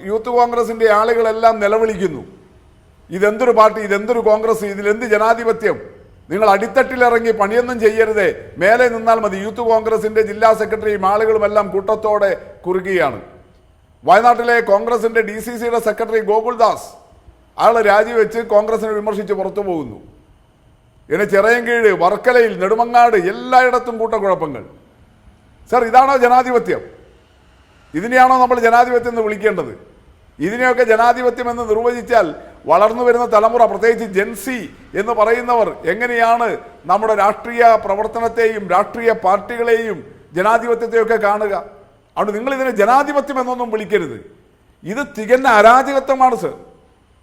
യൂത്ത് കോൺഗ്രസിൻ്റെ ആളുകളെല്ലാം നിലവിളിക്കുന്നു, ഇതെന്തൊരു പാർട്ടി, ഇതെന്തൊരു കോൺഗ്രസ്, ഇതിലെന്ത് ജനാധിപത്യം, നിങ്ങൾ അടിത്തട്ടിലിറങ്ങി പണിയൊന്നും ചെയ്യരുതേ, മേലെ നിന്നാൽ മതി. യൂത്ത് കോൺഗ്രസിൻ്റെ ജില്ലാ സെക്രട്ടറിയും ആളുകളുമെല്ലാം കൂട്ടത്തോടെ കുറുകയാണ്. വയനാട്ടിലെ കോൺഗ്രസിൻ്റെ DCCയുടെ സെക്രട്ടറി ഗോകുൽദാസ് അയാൾ രാജിവെച്ച് കോൺഗ്രസിനെ വിമർശിച്ച് പുറത്തു പോകുന്നു. ഇങ്ങനെ ചിറയൻകീഴ്, വർക്കലയിൽ, നെടുമങ്ങാട് എല്ലായിടത്തും കൂട്ടക്കുഴപ്പങ്ങൾ. സർ, ഇതാണോ ജനാധിപത്യം? ഇതിനെയാണോ നമ്മൾ ജനാധിപത്യം എന്ന് വിളിക്കേണ്ടത്? ഇതിനെയൊക്കെ ജനാധിപത്യം എന്ന് നിർവചിച്ചാൽ വളർന്നു വരുന്ന തലമുറ, പ്രത്യേകിച്ച് ജെൻസി എന്ന് പറയുന്നവർ എങ്ങനെയാണ് നമ്മുടെ രാഷ്ട്രീയ പ്രവർത്തനത്തെയും രാഷ്ട്രീയ പാർട്ടികളെയും ജനാധിപത്യത്തെയൊക്കെ കാണുക? അതുകൊണ്ട് നിങ്ങൾ ഇതിനെ ജനാധിപത്യം എന്നൊന്നും വിളിക്കരുത്. ഇത് തികഞ്ഞ അരാജകത്വമാണ് സർ.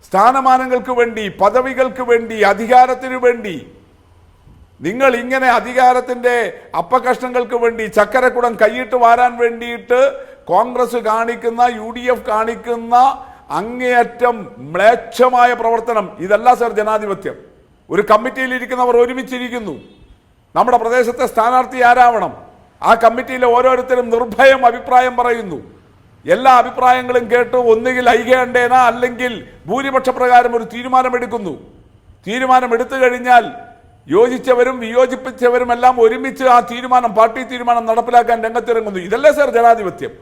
സ്ഥാനമാനങ്ങൾക്ക് വേണ്ടി, പദവികൾക്ക് വേണ്ടി, അധികാരത്തിനു വേണ്ടി നിങ്ങൾ ഇങ്ങനെ അധികാരത്തിൻ്റെ അപ്പകഷ്ണങ്ങൾക്ക് വേണ്ടി ചക്കരക്കുടം കൈയിട്ട് വാരാൻ വേണ്ടിയിട്ട് കോൺഗ്രസ് കാണിക്കുന്ന, UDF കാണിക്കുന്ന അങ്ങേയറ്റം മ്ലേച്ഛമായ പ്രവർത്തനം, ഇതല്ല സർ ജനാധിപത്യം. ഒരു കമ്മിറ്റിയിൽ ഇരിക്കുന്നവർ ഒരുമിച്ചിരിക്കുന്നു, നമ്മുടെ പ്രദേശത്തെ സ്ഥാനാർത്ഥി ആരാവണം, ആ കമ്മിറ്റിയിലെ ഓരോരുത്തരും നിർഭയം അഭിപ്രായം പറയുന്നു. എല്ലാ അഭിപ്രായങ്ങളും കേട്ട് ഒന്നുകിൽ ഐകകണ്ഠേന അല്ലെങ്കിൽ ഭൂരിപക്ഷ പ്രകാരം ഒരു തീരുമാനമെടുക്കുന്നു. തീരുമാനമെടുത്തു കഴിഞ്ഞാൽ യോജിച്ചവരും വിയോജിപ്പിച്ചവരും എല്ലാം ഒരുമിച്ച് ആ തീരുമാനം, പാർട്ടി തീരുമാനം നടപ്പിലാക്കാൻ രംഗത്തിറങ്ങുന്നു. ഇതല്ലേ സർ ജനാധിപത്യം?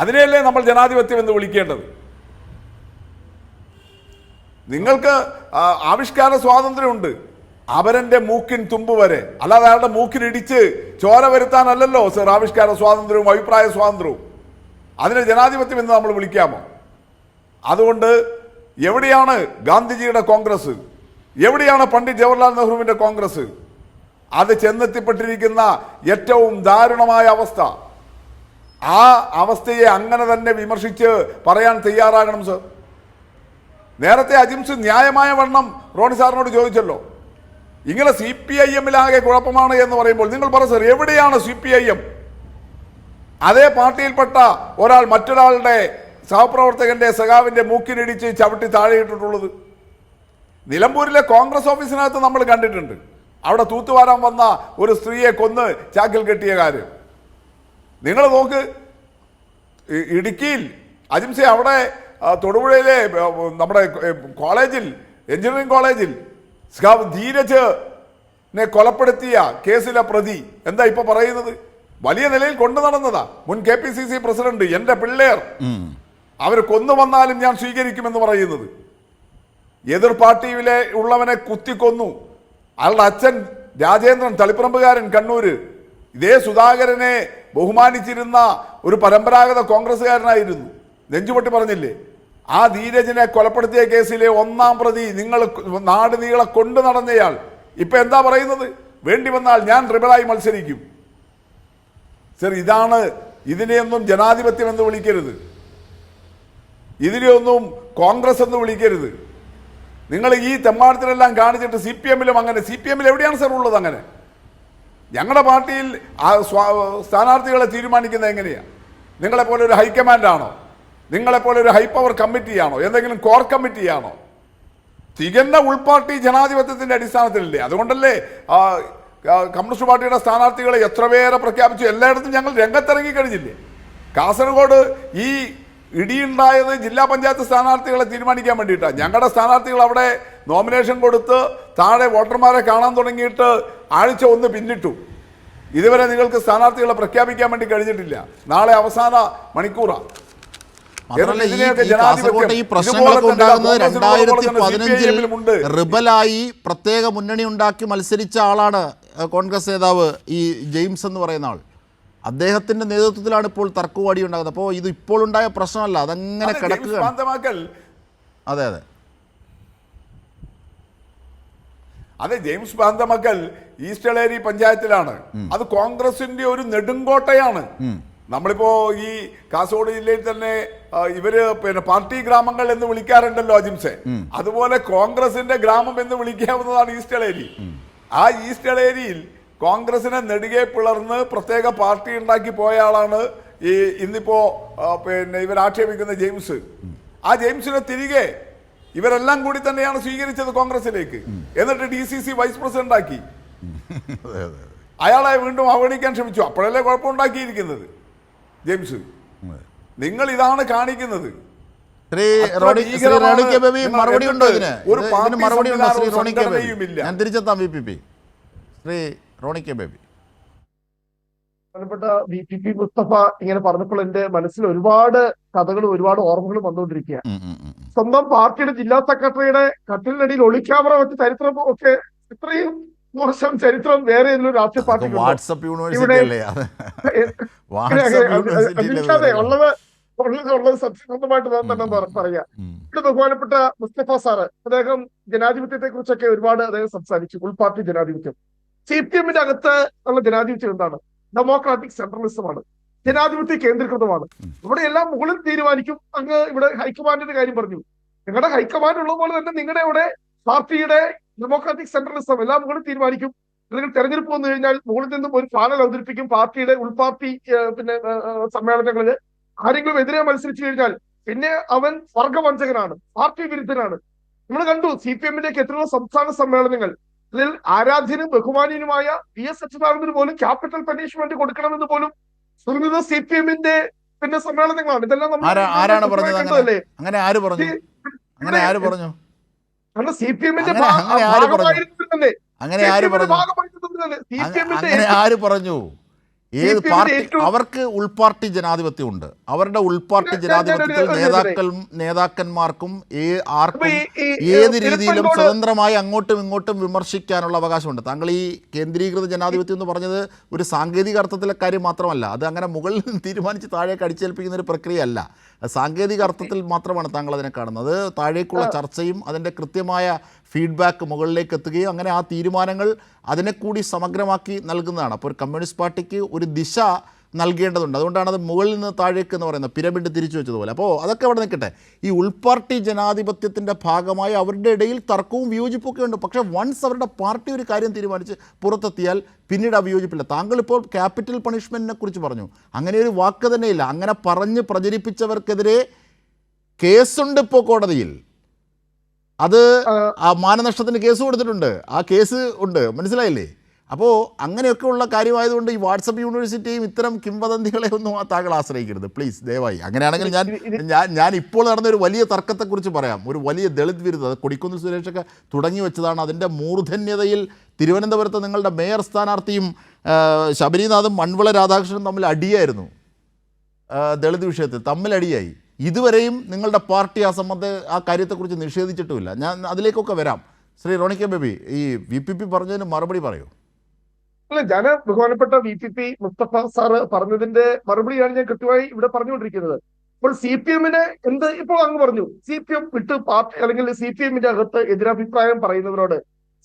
അതിനെയല്ലേ നമ്മൾ ജനാധിപത്യം എന്ന് വിളിക്കേണ്ടത്? നിങ്ങൾക്ക് ആവിഷ്കാര സ്വാതന്ത്ര്യമുണ്ട്, അവരൻ്റെ മൂക്കിൻ തുമ്പ് വരെ, അല്ലാതെ അയാളുടെ മൂക്കിനിടിച്ച് ചോര വരുത്താനല്ലല്ലോ സർ ആവിഷ്കാര സ്വാതന്ത്ര്യവും അഭിപ്രായ സ്വാതന്ത്ര്യവും. അതിനെ ജനാധിപത്യം എന്ന് നമ്മൾ വിളിക്കാമോ? അതുകൊണ്ട് എവിടെയാണ് ഗാന്ധിജിയുടെ കോൺഗ്രസ്? എവിടെയാണ് പണ്ഡിറ്റ് ജവഹർലാൽ നെഹ്റുവിൻ്റെ കോൺഗ്രസ്? അത് ചെന്നെത്തിപ്പെട്ടിരിക്കുന്ന ഏറ്റവും ദാരുണമായ അവസ്ഥ, ആ അവസ്ഥയെ അങ്ങനെ തന്നെ വിമർശിച്ച് പറയാൻ തയ്യാറാകണം സർ. നേരത്തെ അജിംസ് ന്യായമായ വണ്ണം റോണി സാറിനോട് ചോദിച്ചല്ലോ, ഇങ്ങനെ CPIM-ലാകെ കുഴപ്പമാണ് എന്ന് പറയുമ്പോൾ നിങ്ങൾ പറ സർ, എവിടെയാണ് CPIM? അതേ പാർട്ടിയിൽപ്പെട്ട ഒരാൾ മറ്റൊരാളുടെ സഹപ്രവർത്തകന്റെ സഖാവിന്റെ മൂക്കിനിടിച്ച് ചവിട്ടി താഴെയിട്ടിട്ടുള്ളത്? നിലമ്പൂരിലെ കോൺഗ്രസ് ഓഫീസിനകത്ത് നമ്മൾ കണ്ടിട്ടുണ്ട്, അവിടെ തൂത്തുവാരാൻ വന്ന ഒരു സ്ത്രീയെ കൊന്ന് ചാക്കിൽ കെട്ടിയ കാര്യം. നിങ്ങൾ നോക്ക്, ഇടുക്കിയിൽ അജിംസെ അവിടെ തൊടുപുഴയിലെ നമ്മുടെ കോളേജിൽ, എഞ്ചിനീയറിംഗ് കോളേജിൽ ധീരജിനെ കൊലപ്പെടുത്തിയ കേസിലെ പ്രതി എന്താ ഇപ്പൊ പറയുന്നത്? വലിയ നിലയിൽ കൊണ്ടു നടന്നതാ മുൻ KPCC പ്രസിഡന്റ്, എന്റെ പിള്ളേർ, അവർ കൊന്നു വന്നാലും ഞാൻ സ്വീകരിക്കുമെന്ന് പറയുന്നത്. എതിർ പാർട്ടിയിലെ ഉള്ളവനെ കുത്തിക്കൊന്നു. അയാളുടെ അച്ഛൻ രാജേന്ദ്രൻ, തളിപ്പറമ്പുകാരൻ, കണ്ണൂര്, ഇതേ സുധാകരനെ ബഹുമാനിച്ചിരുന്ന ഒരു പരമ്പരാഗത കോൺഗ്രസ്സുകാരനായിരുന്നു. നെഞ്ചുപൊട്ടി പറഞ്ഞില്ലേ, ആ ധീരജിനെ കൊലപ്പെടുത്തിയ കേസിലെ ഒന്നാം പ്രതി, നിങ്ങൾ നാട് നീളെ കൊണ്ടു നടന്നയാൾ ഇപ്പൊ എന്താ പറയുന്നത്? വേണ്ടി വന്നാൽ ഞാൻ റിബലായി മത്സരിക്കും. സർ, ഇതാണ്. ഇതിനെയൊന്നും ജനാധിപത്യം എന്ന് വിളിക്കരുത്, ഇതിനെയൊന്നും കോൺഗ്രസ് എന്ന് വിളിക്കരുത്. നിങ്ങൾ ഈ തെമ്മാടത്തിലെല്ലാം കാണിച്ചിട്ട് CPM-ലും അങ്ങനെ, CPM-ൽ എവിടെയാണ് സർ ഉള്ളത് അങ്ങനെ? ഞങ്ങളുടെ പാർട്ടിയിൽ സ്ഥാനാർത്ഥികളെ തീരുമാനിക്കുന്നത് എങ്ങനെയാണ്? നിങ്ങളെപ്പോലെ ഒരു ഹൈക്കമാൻഡാണോ? നിങ്ങളെപ്പോലെ ഒരു ഹൈ പവർ കമ്മിറ്റിയാണോ? എന്തെങ്കിലും കോർ കമ്മിറ്റിയാണോ? തികഞ്ഞ ഉൾപാർട്ടി ജനാധിപത്യത്തിന്റെ അടിസ്ഥാനത്തിലല്ലേ? അതുകൊണ്ടല്ലേ കമ്മ്യൂണിസ്റ്റ് പാർട്ടിയുടെ സ്ഥാനാർത്ഥികളെ എത്ര പേരെ പ്രഖ്യാപിച്ചു? എല്ലായിടത്തും ഞങ്ങൾ രംഗത്തിറങ്ങി കഴിഞ്ഞില്ലേ? കാസർഗോഡ് ഈ ഇടിയുണ്ടായത് ജില്ലാ പഞ്ചായത്ത് സ്ഥാനാർത്ഥികളെ തീരുമാനിക്കാൻ വേണ്ടിയിട്ടാണ്. ഞങ്ങളുടെ സ്ഥാനാർത്ഥികൾ അവിടെ നോമിനേഷൻ കൊടുത്ത് താഴെ വോട്ടർമാരെ കാണാൻ തുടങ്ങിയിട്ട് ആഴ്ച ഒന്ന് പിന്നിട്ടു. ഇതുവരെ നിങ്ങൾക്ക് സ്ഥാനാർത്ഥികളെ പ്രഖ്യാപിക്കാൻ വേണ്ടി കഴിഞ്ഞിട്ടില്ല. നാളെ അവസാന മണിക്കൂറാണ്. ഈ പ്രശ്നങ്ങളൊക്കെ ഉണ്ടാകുന്നത് 2015 റിബലായി പ്രത്യേക മുന്നണി ഉണ്ടാക്കി മത്സരിച്ച ആളാണ് കോൺഗ്രസ് നേതാവ് ഈ ജെയിംസ് എന്ന് പറയുന്ന ആൾ. അദ്ദേഹത്തിന്റെ നേതൃത്വത്തിലാണ് ഇപ്പോൾ തർക്കവാടി ഉണ്ടാകുന്നത്. അപ്പോൾ ഇത് ഇപ്പോൾ ഉണ്ടായ പ്രശ്നമല്ല, അതങ്ങനെ കിടക്കുക. അതെ അതെ അതെ, ജെയിംസ് പാന്തമക്കൽ ഈസ്റ്റ് എളേരി പഞ്ചായത്തിലാണ്. അത് കോൺഗ്രസിന്റെ ഒരു നെടുങ്കോട്ടയാണ്. നമ്മളിപ്പോ ഈ കാസർഗോഡ് ജില്ലയിൽ തന്നെ ഇവര് പാർട്ടി ഗ്രാമങ്ങൾ എന്ന് വിളിക്കാറുണ്ടല്ലോ അജിംസെ, അതുപോലെ കോൺഗ്രസിന്റെ ഗ്രാമം എന്ന് വിളിക്കാവുന്നതാണ് ഈസ്റ്റ് എളേരി. ആ ഈസ്റ്റ് എളേരിയിൽ കോൺഗ്രസിനെ നെടുകെ പിളർന്ന് പ്രത്യേക പാർട്ടി ഉണ്ടാക്കി പോയ ആളാണ് ഈ ഇന്നിപ്പോ പിന്നെ ഇവർ ആക്ഷേപിക്കുന്ന ജെയിംസ്, ആ ജെയിംസിനെ തിരികെ ഇവരെല്ലാം കൂടി തന്നെയാണ് സ്വീകരിച്ചത് കോൺഗ്രസിലേക്ക്. എന്നിട്ട് DCC വൈസ് പ്രസിഡന്റ് ആക്കി. അയാളെ വീണ്ടും അവഗണിക്കാൻ ശ്രമിച്ചു. അപ്പോഴല്ലേ കുഴപ്പമുണ്ടാക്കിയിരിക്കുന്നത് ജെയിംസ്. നിങ്ങൾ ഇതാണ് കാണിക്കുന്നത്. മറുപടി ഉണ്ടോ ഇതിന്? മറുപടി ഉണ്ടോ ശ്രീ റോണി കെ ബേബി? ഞാൻ തിരിച്ചെത്താം VPP. ശ്രീ റോണി കെ ബേബി. ബഹുമാനപ്പെട്ട VPP മുസ്തഫ ഇങ്ങനെ പറഞ്ഞപ്പോൾ എന്റെ മനസ്സിൽ ഒരുപാട് കഥകളും ഒരുപാട് ഓർമ്മകളും വന്നുകൊണ്ടിരിക്കുക. സ്വന്തം പാർട്ടിയുടെ ജില്ലാ സെക്രട്ടറിയുടെ കട്ടിലിനടിയിൽ ഒളിക്യാമറ വെച്ച് ചരിത്രം ഒക്കെ ഇത്രയും മോശം ചരിത്രം വേറെ ഏതെങ്കിലും രാഷ്ട്രീയ പാർട്ടി വാട്സപ്പ് യൂണിവേഴ്സിറ്റി അല്ലേ? ഉള്ളത് സത്യസന്ധമായിട്ട് തന്നെ പറയാ. ഇവിടെ ബഹുമാനപ്പെട്ട മുസ്തഫ സാറ് അദ്ദേഹം ജനാധിപത്യത്തെ കുറിച്ചൊക്കെ ഒരുപാട് അദ്ദേഹം സംസാരിച്ചു. ഉൾപാർട്ടി ജനാധിപത്യം, CPM-ന്റെ അകത്ത് ഉള്ള ജനാധിപത്യം എന്താണ്? ഡെമോക്രാറ്റിക് സെൻട്രലിസമാണ്, ജനാധിപത്യ കേന്ദ്രീകൃതമാണ്. ഇവിടെ എല്ലാം മുകളിൽ തീരുമാനിക്കും. അങ്ങ് ഇവിടെ ഹൈക്കമാൻഡിന്റെ കാര്യം പറഞ്ഞു. നിങ്ങളുടെ ഹൈക്കമാൻഡ് ഉള്ള പോലെ തന്നെ നിങ്ങളുടെ ഇവിടെ പാർട്ടിയുടെ ഡെമോക്രാറ്റിക് സെൻട്രലിസം എല്ലാം മുകളിൽ തീരുമാനിക്കും. നിങ്ങൾ തെരഞ്ഞെടുപ്പ് വന്നു കഴിഞ്ഞാൽ മുകളിൽ നിന്നും ഒരു പാനൽ അവതരിപ്പിക്കും. പാർട്ടിയുടെ ഉൾപാർട്ടി പിന്നെ സമ്മേളനങ്ങളില് ആരെങ്കിലും എതിരെ മത്സരിച്ചു കഴിഞ്ഞാൽ പിന്നെ അവൻ വർഗവഞ്ചകനാണ്, പാർട്ടി വിരുദ്ധനാണ്. നമ്മൾ കണ്ടു CPM-ന്റെ എത്രയോ സംസ്ഥാന സമ്മേളനങ്ങൾ. അതിൽ ആരാധ്യനും ബഹുമാനീയനുമായ PS അച്യുതാനന്ദന് പോലും ക്യാപിറ്റൽ പണിഷ്മെന്റ് കൊടുക്കണമെന്ന് പോലും സുനിത CPM-ന്റെ പിന്നെ സമ്മേളനങ്ങളാണ്. ഇതെല്ലാം ആരാണ് പറഞ്ഞത്? അങ്ങനെ ആര് പറഞ്ഞു? കാരണം CPM-ന്റെ ഭാഗമായിരുന്നവർ തന്നെ. അങ്ങനെ ആര് പറഞ്ഞു? ഏത് പാർട്ടി? അവർക്ക് ഉൾപാർട്ടി ജനാധിപത്യം ഉണ്ട്. അവരുടെ ഉൾപാർട്ടി ജനാധിപത്യത്തിൽ നേതാക്കന്മാർക്കും ആർക്കും ഏത് രീതിയിലും സ്വതന്ത്രമായി അങ്ങോട്ടും ഇങ്ങോട്ടും വിമർശിക്കാനുള്ള അവകാശമുണ്ട്. താങ്കൾ ഈ കേന്ദ്രീകൃത ജനാധിപത്യം എന്ന് പറഞ്ഞത് ഒരു സാങ്കേതിക അർത്ഥത്തിലെ കാര്യം മാത്രമല്ല. അത് അങ്ങനെ മുകളിൽ നിന്ന് തീരുമാനിച്ച് താഴേക്ക് അടിച്ചേൽപ്പിക്കുന്ന ഒരു പ്രക്രിയയല്ല. സാങ്കേതിക അർത്ഥത്തിൽ മാത്രമാണ് താങ്കൾ അതിനെ കാണുന്നത്. താഴേക്കുള്ള ചർച്ചയും അതിൻ്റെ കൃത്യമായ ഫീഡ്ബാക്ക് മുകളിലേക്ക് എത്തുകയും അങ്ങനെ ആ തീരുമാനങ്ങൾ അതിനെ കൂടി സമഗ്രമാക്കി നൽകുന്നതാണ്. അപ്പോൾ ഒരു കമ്മ്യൂണിസ്റ്റ് പാർട്ടിക്ക് ഒരു ദിശ നൽകേണ്ടതുണ്ട്. അതുകൊണ്ടാണ് അത് മുകളിൽ നിന്ന് താഴേക്ക് എന്ന് പറയുന്നത്, പിരമിഡ് തിരിച്ചു വെച്ചതുപോലെ. അപ്പോൾ അതൊക്കെ അവിടെ നിൽക്കട്ടെ. ഈ ഉൾപാർട്ടി ജനാധിപത്യത്തിൻ്റെ ഭാഗമായി അവരുടെ ഇടയിൽ തർക്കവും വിയോജിപ്പൊക്കെ ഉണ്ട്. പക്ഷേ വൺസ് അവരുടെ പാർട്ടി ഒരു കാര്യം തീരുമാനിച്ച് പുറത്തെത്തിയാൽ പിന്നീട് ആ വിയോജിപ്പില്ല. താങ്കൾ ഇപ്പോൾ ക്യാപിറ്റൽ പണിഷ്മെൻറ്റിനെ കുറിച്ച് പറഞ്ഞു. അങ്ങനെ ഒരു വാക്ക് തന്നെയില്ല. അങ്ങനെ പറഞ്ഞ് പ്രചരിപ്പിച്ചവർക്കെതിരെ കേസുണ്ട് ഇപ്പോൾ കോടതിയിൽ. അത് ആ മാനനഷ്ടത്തിന് കേസ് കൊടുത്തിട്ടുണ്ട്. ആ കേസ് ഉണ്ട്, മനസ്സിലായില്ലേ? അപ്പോൾ അങ്ങനെയൊക്കെയുള്ള കാര്യമായതുകൊണ്ട് ഈ വാട്സപ്പ് യൂണിവേഴ്സിറ്റിയും ഇത്തരം കിംവദന്തികളെ ഒന്നും താങ്കൾ ആശ്രയിക്കരുത് പ്ലീസ്, ദയവായി. അങ്ങനെയാണെങ്കിൽ ഞാൻ ഇപ്പോൾ നടന്ന ഒരു വലിയ തർക്കത്തെക്കുറിച്ച് പറയാം. ഒരു വലിയ ദളിത് വിരുദ്ധ, അത് കൊടിക്കുന്നിൽ സുരേഷൊക്കെ തുടങ്ങി വെച്ചതാണ്. അതിൻ്റെ മൂർധന്യതയിൽ തിരുവനന്തപുരത്ത് നിങ്ങളുടെ മേയർ സ്ഥാനാർത്ഥിയും ശബരിനാഥും മൺവിള രാധാകൃഷ്ണനും തമ്മിൽ അടിയായിരുന്നു. ദളിത് വിഷയത്തിൽ തമ്മിലടിയായി. ഇതുവരെയും നിങ്ങളുടെ പാർട്ടി ആ കാര്യത്തെക്കുറിച്ച് നിഷേധിച്ചിട്ടുമില്ല. ഞാൻ അതിലേക്കൊക്കെ വരാം. ശ്രീ റോണി കെ ബേബി, ഈ VPP പറഞ്ഞതിന് മറുപടി പറയൂ. അല്ല, ഞാൻ ബഹുമാനപ്പെട്ട VPP മുസ്തഫ സാറ് പറഞ്ഞതിന്റെ മറുപടിയാണ് ഞാൻ കൃത്യമായി ഇവിടെ പറഞ്ഞുകൊണ്ടിരിക്കുന്നത്. ഇപ്പോൾ CPM-ന് എന്ത് ഇപ്പോൾ അങ്ങ് പറഞ്ഞു, CPM വിട്ട് പാർട്ടി അല്ലെങ്കിൽ CPM-ന്റെ അകത്ത് എതിരഭിപ്രായം പറയുന്നവരോട്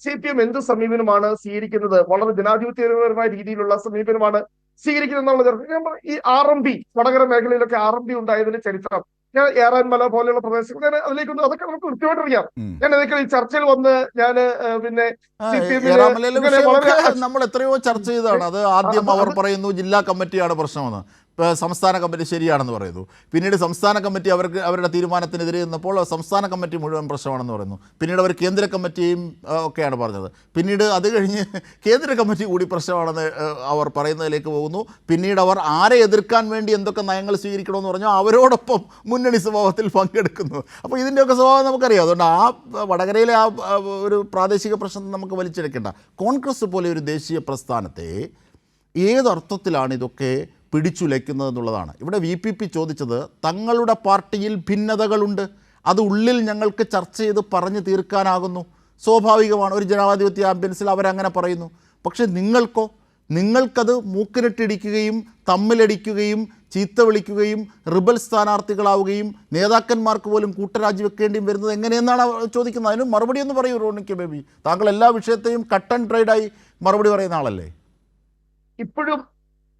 CPM എന്ത് സമീപനമാണ് സ്വീകരിക്കുന്നത്? വളരെ ജനാധിപത്യപരമായ രീതിയിലുള്ള സമീപനമാണ് സ്വീകരിക്കുന്നത് എന്നുള്ള ചർച്ച. ഈ RMB വടകര മേഖലയിലൊക്കെ RMB ഉണ്ടായതിന്റെ ചരിത്രം, ഞാൻ ഏറാൻമല പോലെയുള്ള പ്രദേശങ്ങൾ ഞാൻ അതിലേക്കൊന്നും അതൊക്കെ നമുക്ക് കൃത്യമായിട്ട് അറിയാം. ഞാൻ അതൊക്കെ ഈ ചർച്ചയിൽ വന്ന് ഞാൻ പിന്നെ നമ്മൾ എത്രയോ ചർച്ച ചെയ്തതാണ്. അത് ആദ്യം അവർ പറയുന്നു ജില്ലാ കമ്മിറ്റിയാണ് പ്രശ്നമെന്ന്, സംസ്ഥാന കമ്മിറ്റി ശരിയാണെന്ന് പറയുന്നു. പിന്നീട് സംസ്ഥാന കമ്മിറ്റി അവരുടെ തീരുമാനത്തിനെതിരെ നിന്നപ്പോൾ സംസ്ഥാന കമ്മിറ്റി മുഴുവൻ പ്രശ്നമാണെന്ന് പറയുന്നു. പിന്നീട് അവർ കേന്ദ്ര കമ്മിറ്റിയും ഒക്കെയാണ് പറഞ്ഞത്. പിന്നീട് അത് കഴിഞ്ഞ് കേന്ദ്ര കമ്മിറ്റി കൂടി പ്രശ്നമാണെന്ന് അവർ പറയുന്നതിലേക്ക് പോകുന്നു. പിന്നീട് അവർ ആരെ എതിർക്കാൻ വേണ്ടി എന്തൊക്കെ നയങ്ങൾ സ്വീകരിക്കണമെന്ന് പറഞ്ഞാൽ അവരോടൊപ്പം മുന്നണി സ്വഭാവത്തിൽ പങ്കെടുക്കുന്നു. അപ്പോൾ ഇതിൻ്റെയൊക്കെ സ്വഭാവം നമുക്കറിയാം. അതുകൊണ്ട് ആ വടകരയിലെ ആ ഒരു പ്രാദേശിക പ്രശ്നത്തെ നമുക്ക് വലിച്ചെടുക്കേണ്ട. കോൺഗ്രസ് പോലെ ഒരു ദേശീയ പ്രസ്ഥാനത്തെ ഏതർത്ഥത്തിലാണ് ഇതൊക്കെ പിടിച്ചുലയ്ക്കുന്നതെന്നുള്ളതാണ്. ഇവിടെ VPP ചോദിച്ചത് തങ്ങളുടെ പാർട്ടിയിൽ ഭിന്നതകളുണ്ട്, അത് ഉള്ളിൽ ഞങ്ങൾക്ക് ചർച്ച ചെയ്ത് പറഞ്ഞു തീർക്കാനാകുന്നു. സ്വാഭാവികമാണ്, ഒരു ജനാധിപത്യ ആംബിയൻസിൽ അവരങ്ങനെ പറയുന്നു. പക്ഷേ നിങ്ങൾക്കത് മൂക്കിനിട്ടിടിക്കുകയും തമ്മിലടിക്കുകയും ചീത്ത വിളിക്കുകയും റിബൽ സ്ഥാനാർത്ഥികളാവുകയും നേതാക്കന്മാർക്ക് പോലും കൂട്ടരാജി വെക്കേണ്ടിയും വരുന്നത് എങ്ങനെയെന്നാണ് ചോദിക്കുന്നത്. അതിന് മറുപടി ഒന്ന് പറയൂ റോണി കെ ബേബി. താങ്കൾ എല്ലാ വിഷയത്തെയും കട്ട് ആൻഡ് ഡ്രൈഡായി മറുപടി പറയുന്ന ആളല്ലേ? ഇപ്പോഴും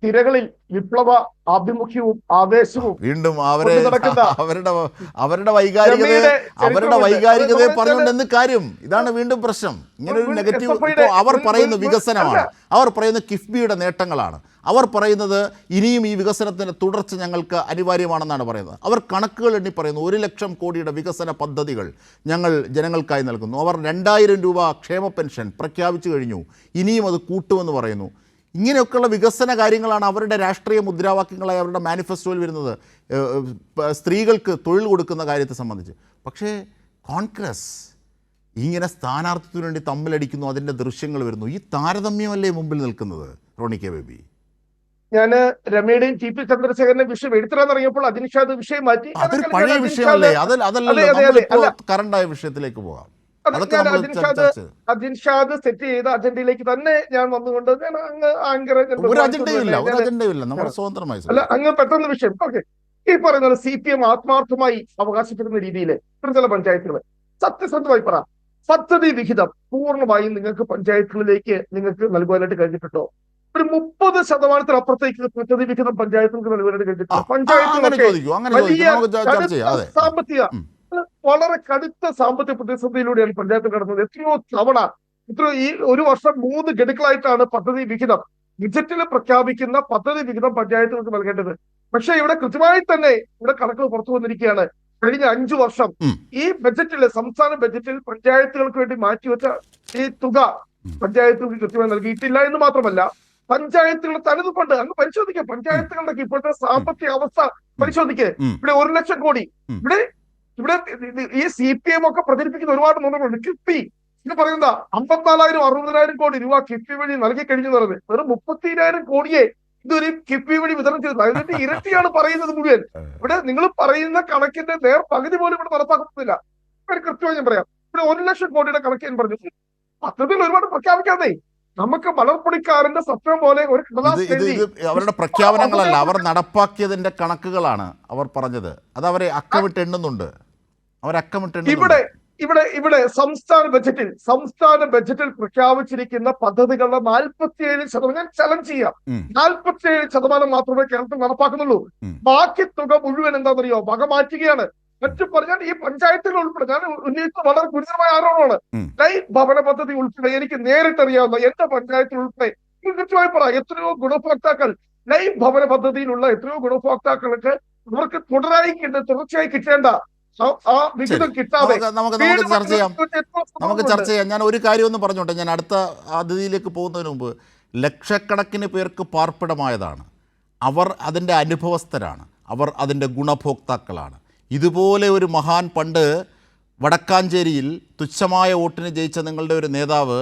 തിരകളിൽ വിപ്ലവ ആഭിമുഖ്യവും ആവേശവും വീണ്ടും കൊണ്ട് നടക്കുന്ന അവരുടെ വൈകാരികതയെ പറഞ്ഞുകൊണ്ട് എന്ത് കാര്യം? ഇതാണ് വീണ്ടും പ്രശ്നം. ഇങ്ങനെ ഒരു നെഗറ്റീവ് അവർ പറയുന്ന വികസനമാണ്, അവർ പറയുന്ന കിഫ്ബിയുടെ നേട്ടങ്ങളാണ്, അവർ പറയുന്നത് ഇനിയും ഈ വികസനത്തിൻ്റെ തുടർച്ച ഞങ്ങൾക്ക് അനിവാര്യമാണെന്നാണ് പറയുന്നത്. അവർ കണക്കുകൾ എണ്ണി പറയുന്നു 1 ലക്ഷം കോടിയുടെ വികസന പദ്ധതികൾ ഞങ്ങൾ ജനങ്ങൾക്കായി നൽകുന്നു. അവർ 2000 രൂപ ക്ഷേമ പെൻഷൻ പ്രഖ്യാപിച്ചു കഴിഞ്ഞു, ഇനിയും അത് കൂട്ടുമെന്ന് പറയുന്നു. ഇങ്ങനെയൊക്കെയുള്ള വികസന കാര്യങ്ങളാണ് അവരുടെ രാഷ്ട്രീയ മുദ്രാവാക്യങ്ങളായി അവരുടെ മാനിഫെസ്റ്റോയിൽ വരുന്നത്, സ്ത്രീകൾക്ക് തൊഴിൽ കൊടുക്കുന്ന കാര്യത്തെ സംബന്ധിച്ച്. പക്ഷേ കോൺഗ്രസ് ഇങ്ങനെ സ്ഥാനാർത്ഥിത്വത്തിന് വേണ്ടി തമ്മിലടിക്കുന്നു, അതിൻ്റെ ദൃശ്യങ്ങൾ വരുന്നു. ഈ താരതമ്യമല്ലേ മുമ്പിൽ നിൽക്കുന്നത് റോണി കെ ബേബി? ഞാൻ രമയുടെയും ടി പി ചന്ദ്രശേഖരന്റെ വിഷയം എടുത്തിടാൻ തുടങ്ങിയപ്പോൾ അതിനിഷാദ് വിഷയം മാറ്റി. അതൊരു പഴയ വിഷയമല്ലേ? അതല്ലല്ലോ കറണ്ടായ വിഷയത്തിലേക്ക് പോകാം. അജിൻഷാദ് സെറ്റ് ചെയ്ത അജണ്ടയിലേക്ക് തന്നെ ഞാൻ വന്നുകൊണ്ട് അല്ല അങ്ങ് പെട്ടെന്ന് വിഷയം. ഓക്കെ, ഈ പറയുന്നത് CPM ആത്മാർത്ഥമായി അവകാശപ്പെടുന്ന രീതിയിൽ ചില പഞ്ചായത്തുകൾ സത്യസന്ധമായി പറ, പദ്ധതി വിഹിതം പൂർണ്ണമായും നിങ്ങൾക്ക് പഞ്ചായത്തുകളിലേക്ക് നിങ്ങൾക്ക് നൽകുവാനായിട്ട് കഴിഞ്ഞിട്ടുണ്ടോ? ഒരു 30% അപ്പുറത്തേക്ക് പദ്ധതി വിഹിതം പഞ്ചായത്തുകൾക്ക് നൽകുവാനായിട്ട് കഴിഞ്ഞിട്ടുണ്ടോ? പഞ്ചായത്തുകളൊക്കെ വലിയ സാമ്പത്തിക വളരെ കടുത്ത സാമ്പത്തിക പ്രതിസന്ധിയിലൂടെയാണ് പഞ്ചായത്ത് കടന്നത്. എത്രയോ തവണ ഈ ഒരു വർഷം 3 ഗഡുക്കളായിട്ടാണ് പദ്ധതി വിഹിതം ബജറ്റിൽ പ്രഖ്യാപിക്കുന്ന പദ്ധതി വിഹിതം പഞ്ചായത്തുകൾക്ക് നൽകേണ്ടത്. പക്ഷെ ഇവിടെ കൃത്യമായി തന്നെ ഇവിടെ കണക്കുകൾ പുറത്തു വന്നിരിക്കുകയാണ്. കഴിഞ്ഞ 5 വർഷം ഈ ബജറ്റില് സംസ്ഥാന ബജറ്റിൽ പഞ്ചായത്തുകൾക്ക് വേണ്ടി മാറ്റിവെച്ച ഈ തുക പഞ്ചായത്തുകൾക്ക് കൃത്യമായി നൽകിയിട്ടില്ല എന്ന് മാത്രമല്ല, പഞ്ചായത്തുകളുടെ തനതുകൊണ്ട് അങ്ങ് പരിശോധിക്കുക, പഞ്ചായത്തുകളുടെ ഇപ്പോഴത്തെ സാമ്പത്തിക അവസ്ഥ പരിശോധിക്കുക. ഇവിടെ 1 ലക്ഷം കോടി, ഇവിടെ ഈ CPM ഒക്കെ പ്രചരിപ്പിക്കുന്ന ഒരുപാട് നുണകളുണ്ട്. കിഫ്ബി ഇത് പറയുന്ന 54,000 60,000 കോടി രൂപ കിഫ്ബി വഴി നൽകി കഴിഞ്ഞു പറയുന്നത് വെറും 30,000 കോടിയെ ഇതൊരു കിഫ്ബി വഴി വിതരണം ചെയ്തത്. അതിന്റെ ഇരട്ടിയാണ് പറയുന്നത് മുഴുവൻ. ഇവിടെ നിങ്ങൾ പറയുന്ന കണക്കിന്റെ പകുതി പോലും ഇവിടെ നടപ്പാക്കുന്നില്ല. കൃത്യമായി ഞാൻ പറയാം, ഇവിടെ 1 ലക്ഷം കോടിയുടെ കണക്ക് ഞാൻ പറഞ്ഞു. പദ്ധതിയിൽ ഒരുപാട് പ്രഖ്യാപിക്കാതെ നമുക്ക് വളർപ്പൊടിക്കാരന്റെ സത്യം പോലെ ഒരു അവരുടെ പ്രഖ്യാപനങ്ങളല്ല, അവർ നടപ്പാക്കിയതിന്റെ കണക്കുകളാണ് അവർ പറഞ്ഞത്. അത് അവരെ അക്കമിട്ട് എണ്ണുന്നുണ്ട്. ഇവിടെ സംസ്ഥാന ബജറ്റിൽ പ്രഖ്യാപിച്ചിരിക്കുന്ന പദ്ധതികളുടെ 47% ഞാൻ ചലഞ്ച് ചെയ്യാം. 47% മാത്രമേ കേരളത്തിൽ നടപ്പാക്കുന്നുള്ളൂ. ബാക്കി തുക മുഴുവൻ എന്താണെന്നറിയോ വക മാറ്റുകയാണ്. മറ്റു പറഞ്ഞാൽ ഈ പഞ്ചായത്തുകൾ ഉൾപ്പെടെ ഞാൻ ഉന്നയിച്ച വളരെ ഗുരുതരമായ ആരോപണമാണ്. ലൈഫ് ഭവന പദ്ധതി ഉൾപ്പെടെ എനിക്ക് നേരിട്ടറിയാവുന്ന എന്റെ പഞ്ചായത്തിൽ ഉൾപ്പെടെ കൃത്യമായി പറ, എത്രയോ ഗുണഭോക്താക്കൾ ലൈഫ് ഭവന പദ്ധതിയിലുള്ള എത്രയോ ഗുണഭോക്താക്കൾക്ക് അവർക്ക് തുടർച്ചയായി കിട്ടേണ്ട ആ വിഹിതം കിട്ടാതെ നമുക്ക് ചർച്ച ചെയ്യാം. ഞാൻ ഒരു കാര്യം ഒന്ന് പറഞ്ഞോട്ടെ, ഞാൻ അടുത്ത അതിഥിയിലേക്ക് പോകുന്നതിന് മുമ്പ്, ലക്ഷക്കണക്കിന് പേർക്ക് പാർപ്പിടമായതാണ്, അവർ അതിൻ്റെ അനുഭവസ്ഥരാണ്, അവർ അതിൻ്റെ ഗുണഭോക്താക്കളാണ്. ഇതുപോലെ ഒരു മഹാൻ പണ്ട് വടക്കാഞ്ചേരിയിൽ തുച്ഛമായ വോട്ടിന് ജയിച്ച നിങ്ങളുടെ ഒരു നേതാവ്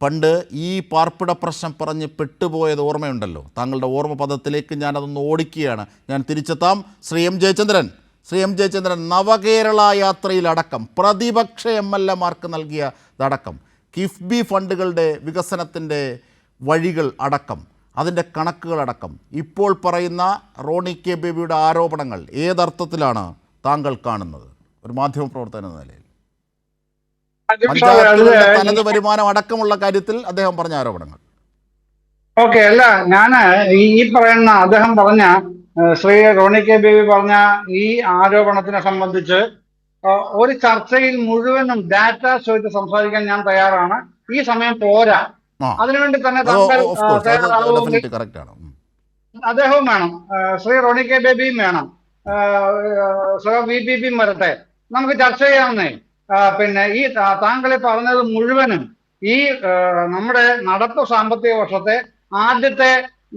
പണ്ട് ഈ പാർപ്പിട പ്രശ്നം പറഞ്ഞ് പെട്ടുപോയത് ഓർമ്മയുണ്ടല്ലോ. താങ്കളുടെ ഓർമ്മ പദത്തിലേക്ക് ഞാനതൊന്ന് ഓടിക്കുകയാണ്. ഞാൻ തിരിച്ചെത്താം. ശ്രീ എം ജയചന്ദ്രൻ നവകേരള യാത്രയിലടക്കം പ്രതിപക്ഷ MLA-മാർക്ക് നൽകിയതടക്കം കിഫ്ബി ഫണ്ടുകളുടെ വികസനത്തിൻ്റെ വഴികൾ അടക്കം അതിൻ്റെ കണക്കുകളടക്കം ഇപ്പോൾ പറയുന്ന റോണി കെ ബേബിയുടെ ആരോപണങ്ങൾ ഏതർത്ഥത്തിലാണ് താങ്കൾ കാണുന്നത് ഒരു മാധ്യമപ്രവർത്തകൻ എന്ന നിലയിൽ? പഞ്ചായത്തുകളുടെ തനത് വരുമാനം അടക്കമുള്ള കാര്യത്തിൽ അദ്ദേഹം പറഞ്ഞ ആരോപണങ്ങൾ. ഓക്കെ, അല്ല ഞാൻ ഈ പറയുന്ന അദ്ദേഹം പറഞ്ഞ ശ്രീ റോണി കെ ബേബി പറഞ്ഞ ഈ ആരോപണത്തിനെ സംബന്ധിച്ച് ഒരു ചർച്ചയിൽ മുഴുവനും ഡാറ്റ ചോദിച്ച് സംസാരിക്കാൻ ഞാൻ തയ്യാറാണ്. ഈ സമയം പോരാ, അതിനുവേണ്ടി തന്നെ അദ്ദേഹവും വേണം, ശ്രീ റോണി കെ ബേബിയും വേണം, VPPയും വരട്ടെ, നമുക്ക് ചർച്ച ചെയ്യാവുന്നേ. പിന്നെ ഈ താങ്കളെ പറഞ്ഞത് മുഴുവനും ഈ നമ്മുടെ നടപ്പ് സാമ്പത്തിക വർഷത്തെ ആദ്യത്തെ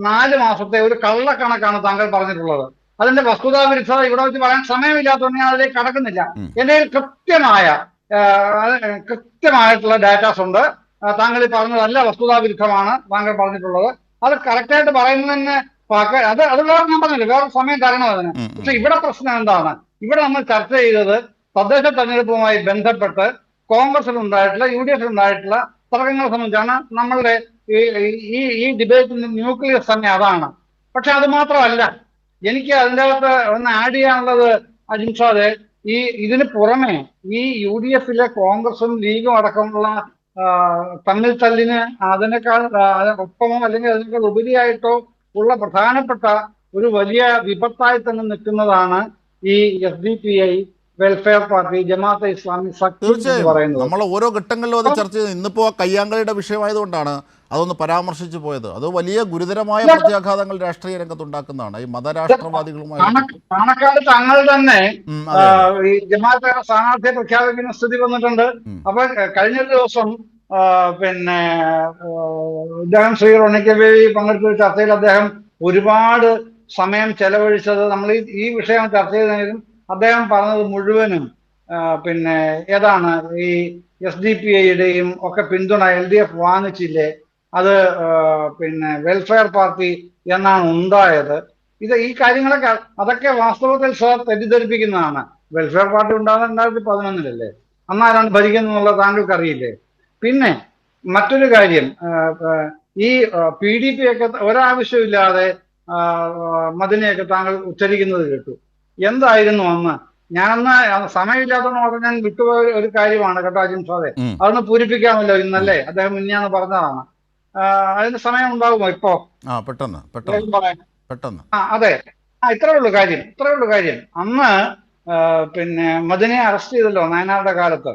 4 മാസത്തെ ഒരു കള്ളക്കണക്കാണ് താങ്കൾ പറഞ്ഞിട്ടുള്ളത്. അതിന്റെ വസ്തുതാവിരുദ്ധത ഇവിടെ വെച്ച് പറയാൻ സമയമില്ലാത്തതുകൊണ്ട് ഞാൻ അതിലേക്ക് കടക്കുന്നില്ല. എന്റെ കൃത്യമായിട്ടുള്ള ഡാറ്റാസ് ഉണ്ട്. താങ്കൾ ഈ പറഞ്ഞതല്ല വസ്തുതാവിരുദ്ധമാണ് താങ്കൾ പറഞ്ഞിട്ടുള്ളത്. അത് കറക്റ്റായിട്ട് പറയുന്നതിന് അത് വേറെ ഞാൻ പറഞ്ഞില്ല, വേറെ സമയം തരണം അതിന്. പക്ഷെ ഇവിടെ പ്രശ്നം എന്താണ്? ഇവിടെ നമ്മൾ ചർച്ച ചെയ്തത് തദ്ദേശ തെരഞ്ഞെടുപ്പുമായി ബന്ധപ്പെട്ട് കോൺഗ്രസിലുണ്ടായിട്ടുള്ള UDF-ലുണ്ടായിട്ടുള്ള തർക്കങ്ങളെ സംബന്ധിച്ചാണ് നമ്മളുടെ ഈ ഡിബേറ്റിന്റെ ന്യൂക്ലിയസ് തന്നെ അതാണ്. പക്ഷെ അത് മാത്രമല്ല, എനിക്ക് അതിൻ്റെ അകത്ത് ഒന്ന് ആഡ് ചെയ്യാനുള്ളത് അജിൻഷാദെ, ഇതിന് പുറമെ ഈ UDF-ലെ കോൺഗ്രസും ലീഗും അടക്കമുള്ള തമ്മിൽ തല്ലിന് അതിനേക്കാൾ ഒപ്പമോ അല്ലെങ്കിൽ അതിനേക്കാൾ ഉപരിയായിട്ടോ ഉള്ള പ്രധാനപ്പെട്ട ഒരു വലിയ വിപത്തായി തന്നെ നിൽക്കുന്നതാണ് ഈ SDPI, Welfare Party, Jamaat-e Islami, സഖ്യം എന്ന് തീർച്ചയായും പറയുന്നത്. നമ്മൾ ഓരോ ഘട്ടങ്ങളിലും അത് ചർച്ച ചെയ്തു. ഇന്നിപ്പോൾ കയ്യാങ്കളിയുടെ വിഷയമായതുകൊണ്ടാണ് അതൊന്ന് പരാമർശിച്ചു പോയത്. അത് വലിയ ഗുരുതരമായ പ്രത്യാഘാതങ്ങൾ രാഷ്ട്രീയ രംഗത്ത് ഉണ്ടാക്കുന്നതാണ്. ഈ മതരാഷ്ട്രവാദികളുമായി പാണക്കാട് തങ്ങൾ തന്നെ ഈ ജമാഅത്തെ സ്ഥാനാർത്ഥിയെ പ്രഖ്യാപിക്കുന്ന സ്ഥിതി വന്നിട്ടുണ്ട്. അപ്പൊ കഴിഞ്ഞ ദിവസം പിന്നെ അദ്ദേഹം ശ്രീ റോണി കെ ബേബി പങ്കെടുത്ത ചർച്ചയിൽ അദ്ദേഹം ഒരുപാട് സമയം ചെലവഴിച്ചത് നമ്മൾ ഈ വിഷയം ചർച്ച ചെയ്തതിനും അദ്ദേഹം പറഞ്ഞത് മുഴുവനും പിന്നെ ഏതാണ് ഈ SDPIയുടെയും ഒക്കെ പിന്തുണ LDF വാങ്ങിച്ചില്ലേ, അത് പിന്നെ വെൽഫെയർ പാർട്ടി എന്നാണ് ഉണ്ടായത്. ഈ കാര്യങ്ങളൊക്കെ അതൊക്കെ വാസ്തവത്തിൽ സാർ തെറ്റിദ്ധരിപ്പിക്കുന്നതാണ്. വെൽഫെയർ പാർട്ടി ഉണ്ടാകുന്നത് 2011-ലല്ലേ, അന്നാരാണ് ഭരിക്കുന്നുള്ള താങ്കൾക്ക് അറിയില്ലേ? പിന്നെ മറ്റൊരു കാര്യം, ഈ PDP ഒക്കെ ഒരാവശ്യമില്ലാതെ മദിനെയൊക്കെ താങ്കൾ ഉച്ചരിക്കുന്നത് കേട്ടു. എന്തായിരുന്നു അന്ന്? ഞാനന്ന് സമയമില്ലാത്തതെന്ന് ഞാൻ വിട്ടുപോയ ഒരു കാര്യമാണ് കേട്ടോ അജിംഷാദെ, അതൊന്ന് പൂരിപ്പിക്കാമല്ലോ ഇന്നല്ലേ? അദ്ദേഹം മിനിഞ്ഞാന്ന് പറഞ്ഞതാണ്. അതിന് സമയം ഉണ്ടാകുമോ ഇപ്പോ? പെട്ടെന്ന് അതെ, ഇത്രേ ഉള്ളൂ കാര്യം. അന്ന് പിന്നെ മദിനെ അറസ്റ്റ് ചെയ്തല്ലോ നയനാരുടെ കാലത്ത്.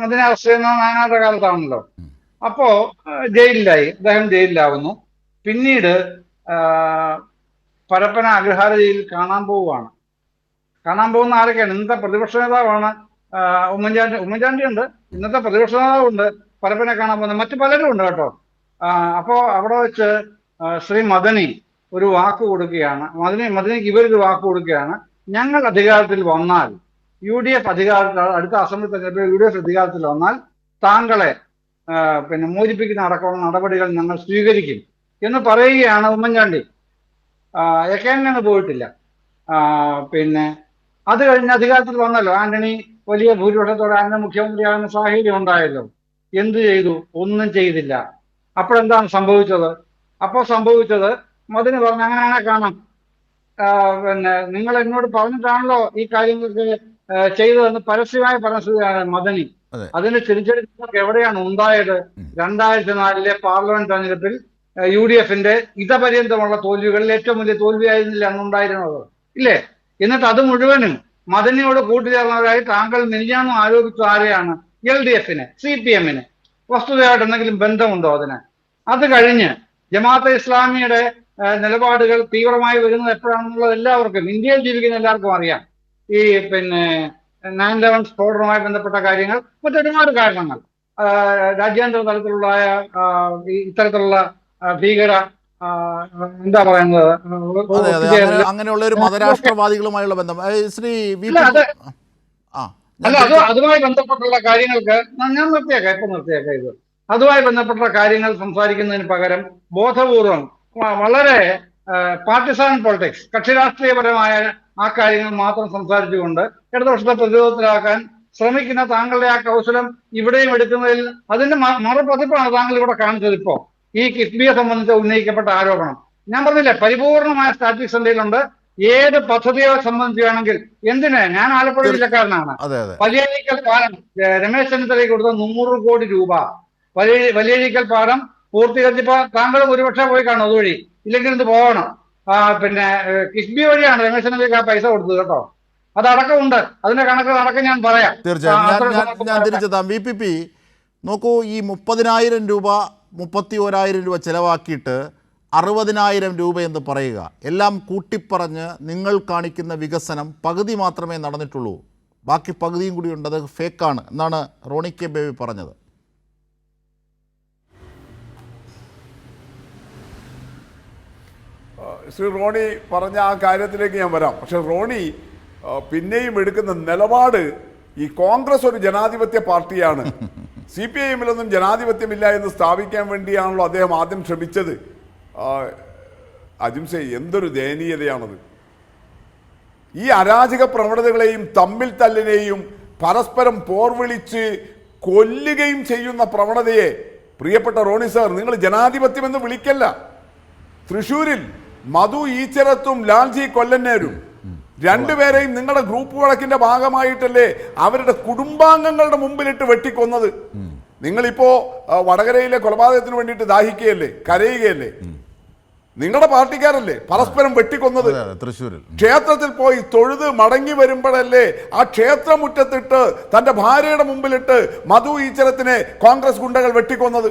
മദിനെ അറസ്റ്റ് ചെയ്യുന്ന നയനാരുടെ കാലത്താണല്ലോ. അപ്പോ അദ്ദേഹം ജയിലിലാവുന്നു. പിന്നീട് പരപ്പന അഗ്രഹാര ജയിലിൽ കാണാൻ പോകുന്ന ആരൊക്കെയാണ്? ഇന്നത്തെ പ്രതിപക്ഷ നേതാവാണ് ഉമ്മൻചാണ്ടി ഉണ്ട്, ഇന്നത്തെ പ്രതിപക്ഷ നേതാവുണ്ട്, പരപ്പനെ കാണാൻ പോകുന്ന മറ്റു പലരും ഉണ്ട് കേട്ടോ. അപ്പോ അവിടെ വെച്ച് ശ്രീ മദനി ഒരു വാക്ക് കൊടുക്കുകയാണ്. മദനിക്ക് ഇവരൊരു വാക്ക് കൊടുക്കുകയാണ്, ഞങ്ങൾ അധികാരത്തിൽ വന്നാൽ, UDF അധികാരത്തിൽ, അടുത്ത അസംബ്ലി തെരഞ്ഞെടുപ്പിൽ UDF അധികാരത്തിൽ വന്നാൽ താങ്കളെ പിന്നെ മോചിപ്പിക്കുന്ന അടക്കമുള്ള നടപടികൾ ഞങ്ങൾ സ്വീകരിക്കും എന്ന് പറയുകയാണ് ഉമ്മൻചാണ്ടി. എക്കേണ്ടന്ന് പോയിട്ടില്ല. പിന്നെ അത് കഴിഞ്ഞ് അധികാരത്തിൽ വന്നല്ലോ ആന്റണി, വലിയ ഭൂരിപക്ഷത്തോടെ ആന്റണി മുഖ്യമന്ത്രിയാകുന്ന സാഹചര്യം ഉണ്ടായല്ലോ. എന്ത് ചെയ്തു? ഒന്നും ചെയ്തില്ല. അപ്പോഴെന്താണ് സംഭവിച്ചത്? മദിനി പറഞ്ഞു അങ്ങനെ കാണാം, പിന്നെ നിങ്ങൾ എന്നോട് പറഞ്ഞിട്ടാണല്ലോ ഈ കാര്യങ്ങൾക്ക് ചെയ്തതെന്ന് പരസ്യമായി പറഞ്ഞതാണ് മദനി. അതിന്റെ തിരിച്ചടിക്ക് എവിടെയാണ് ഉണ്ടായത്? 2004-ലെ പാർലമെന്റ് തെരഞ്ഞെടുപ്പിൽ UDFന്റെ ഇതപര്യന്തമുള്ള തോൽവികളിൽ ഏറ്റവും വലിയ തോൽവിയായിരുന്നില്ല അന്നുണ്ടായിരുന്നത്, ഇല്ലേ? എന്നിട്ട് അത് മുഴുവനും മദനിയോട് കൂട്ടുചേർന്നവരായി താങ്കൾ മിനിഞ്ഞാന്ന് ആരോപിച്ചു. ആരെയാണ്? LDFനെ, CPMനെ. വസ്തുതയായിട്ട് എന്തെങ്കിലും ബന്ധമുണ്ടോ അതിന്? അത് കഴിഞ്ഞ് ജമാഅത്തെ ഇസ്ലാമിയുടെ നിലപാടുകൾ തീവ്രമായി വരുന്നത് എപ്പോഴാണെന്നുള്ളത് എല്ലാവർക്കും, ഇന്ത്യയിൽ ജീവിക്കുന്ന എല്ലാവർക്കും അറിയാം. ഈ പിന്നെ 9/11 സ്ഫോടനവുമായി ബന്ധപ്പെട്ട കാര്യങ്ങൾ, മറ്റൊരുപാട് കാരണങ്ങൾ, രാജ്യാന്തര തലത്തിലുള്ള ഇത്തരത്തിലുള്ള ഭീകര എന്താ പറയുന്നത്, അങ്ങനെയുള്ള ഒരു മതരാഷ്ട്രവാദികളുമായുള്ള ബന്ധം ശ്രീ അതുമായി ബന്ധപ്പെട്ടുള്ള കാര്യങ്ങൾക്ക് ഞാൻ നിർത്തിയേക്കാം ഇത്. അതുമായി ബന്ധപ്പെട്ട കാര്യങ്ങൾ സംസാരിക്കുന്നതിന് പകരം ബോധപൂർവം വളരെ പാർട്ടിസാൻ പൊളിറ്റിക്സ്, കക്ഷി രാഷ്ട്രീയപരമായ ആ കാര്യങ്ങൾ മാത്രം സംസാരിച്ചുകൊണ്ട് ഇടതുപക്ഷത്തെ പ്രതിരോധത്തിലാക്കാൻ ശ്രമിക്കുന്ന താങ്കളുടെ ആ കൗശലം ഇവിടെയും എടുക്കുന്നതിൽ അതിന്റെ മറുപതിപ്പാണ് താങ്കൾ ഇവിടെ കാണിച്ചത്. ഇപ്പോ ഈ കിഫ്ബിയെ സംബന്ധിച്ച് ഉന്നയിക്കപ്പെട്ട ആരോപണം ഞാൻ പറഞ്ഞില്ലേ, പരിപൂർണമായ സ്റ്റാറ്റിക്സ് എന്തെങ്കിലുണ്ട്. ഏത് പദ്ധതിയെ സംബന്ധിച്ചാണെങ്കിൽ എന്തിന്? ഞാൻ ആലപ്പുഴ ജില്ലക്കാരനാണ്. വലിയഴിക്കൽ പാലം രമേശ് ചെന്നിത്തലയ്ക്ക് കൊടുത്ത 100 കോടി രൂപ വലിയഴിക്കൽ പാലം പൂർത്തീകരിച്ചപ്പോ താങ്കൾ ഒരുപക്ഷെ പോയി കാണും അതുവഴി, ഇല്ലെങ്കിൽ ഇത് പോകണം. പിന്നെ കിഫ്ബി വഴിയാണ് രമേശ് ചെന്നിത്തലയ്ക്ക് ആ പൈസ കൊടുത്തത് കേട്ടോ. അതടക്കമുണ്ട്, അതിന്റെ കണക്ക് അടക്കം ഞാൻ പറയാം. തീർച്ചയായും ഞാൻ തിരിച്ചെത്താം. VPP നോക്കൂ, ഈ 30,000 രൂപ 31,000 രൂപ ചിലവാക്കിയിട്ട് 60,000 രൂപ എന്ന് പറയുക, എല്ലാം കൂട്ടിപ്പറഞ്ഞ് നിങ്ങൾ കാണിക്കുന്ന വികസനം പകുതി മാത്രമേ നടന്നിട്ടുള്ളൂ, ബാക്കി പകുതിയും കൂടി ഉണ്ട്, അത് ഫേക്കാണ് എന്നാണ് റോണി കെ ബേബി പറഞ്ഞത്. ശ്രീ റോണി പറഞ്ഞ ആ കാര്യത്തിലേക്ക് ഞാൻ വരാം. പക്ഷെ റോണി പിന്നെയും എടുക്കുന്ന നിലപാട്, ഈ കോൺഗ്രസ് ഒരു ജനാധിപത്യ പാർട്ടിയാണ്, CPIMലൊന്നും ജനാധിപത്യമില്ല എന്ന് സ്ഥാപിക്കാൻ വേണ്ടിയാണല്ലോ അദ്ദേഹം ആദ്യം ശ്രമിച്ചത്. അജിംസെ, എന്തൊരു ദയനീയതയാണത്! ഈ അരാജക പ്രവണതകളെയും തമ്മിൽ തല്ലിനെയും പരസ്പരം പോർവിളിച്ച് കൊല്ലുകയും ചെയ്യുന്ന പ്രവണതയെ പ്രിയപ്പെട്ട റോണി സാർ നിങ്ങൾ ജനാധിപത്യമെന്ന് വിളിക്കല്ല. തൃശ്ശൂരിൽ മധു ഈച്ചരത്തും ലാൽജി കൊല്ലന്നേരും രണ്ടുപേരെയും നിങ്ങളുടെ ഗ്രൂപ്പ് വഴക്കിന്റെ ഭാഗമായിട്ടല്ലേ അവരുടെ കുടുംബാംഗങ്ങളുടെ മുമ്പിലിട്ട് വെട്ടിക്കൊന്നത്. നിങ്ങളിപ്പോ വടകരയിലെ കൊലപാതകത്തിന് വേണ്ടിയിട്ട് ദാഹിക്കുകയല്ലേ, കരയുകയല്ലേ? നിങ്ങളുടെ പാർട്ടിക്കാരല്ലേ പരസ്പരം വെട്ടിക്കൊന്നത്. തൃശ്ശൂരിൽ ക്ഷേത്രത്തിൽ പോയി തൊഴുത് മടങ്ങി വരുമ്പോഴല്ലേ ആ ക്ഷേത്രമുറ്റത്തിട്ട് തന്റെ ഭാര്യയുടെ മുമ്പിലിട്ട് മധു ഈച്ചരത്തിനെ കോൺഗ്രസ് ഗുണ്ടകൾ വെട്ടിക്കൊന്നത്.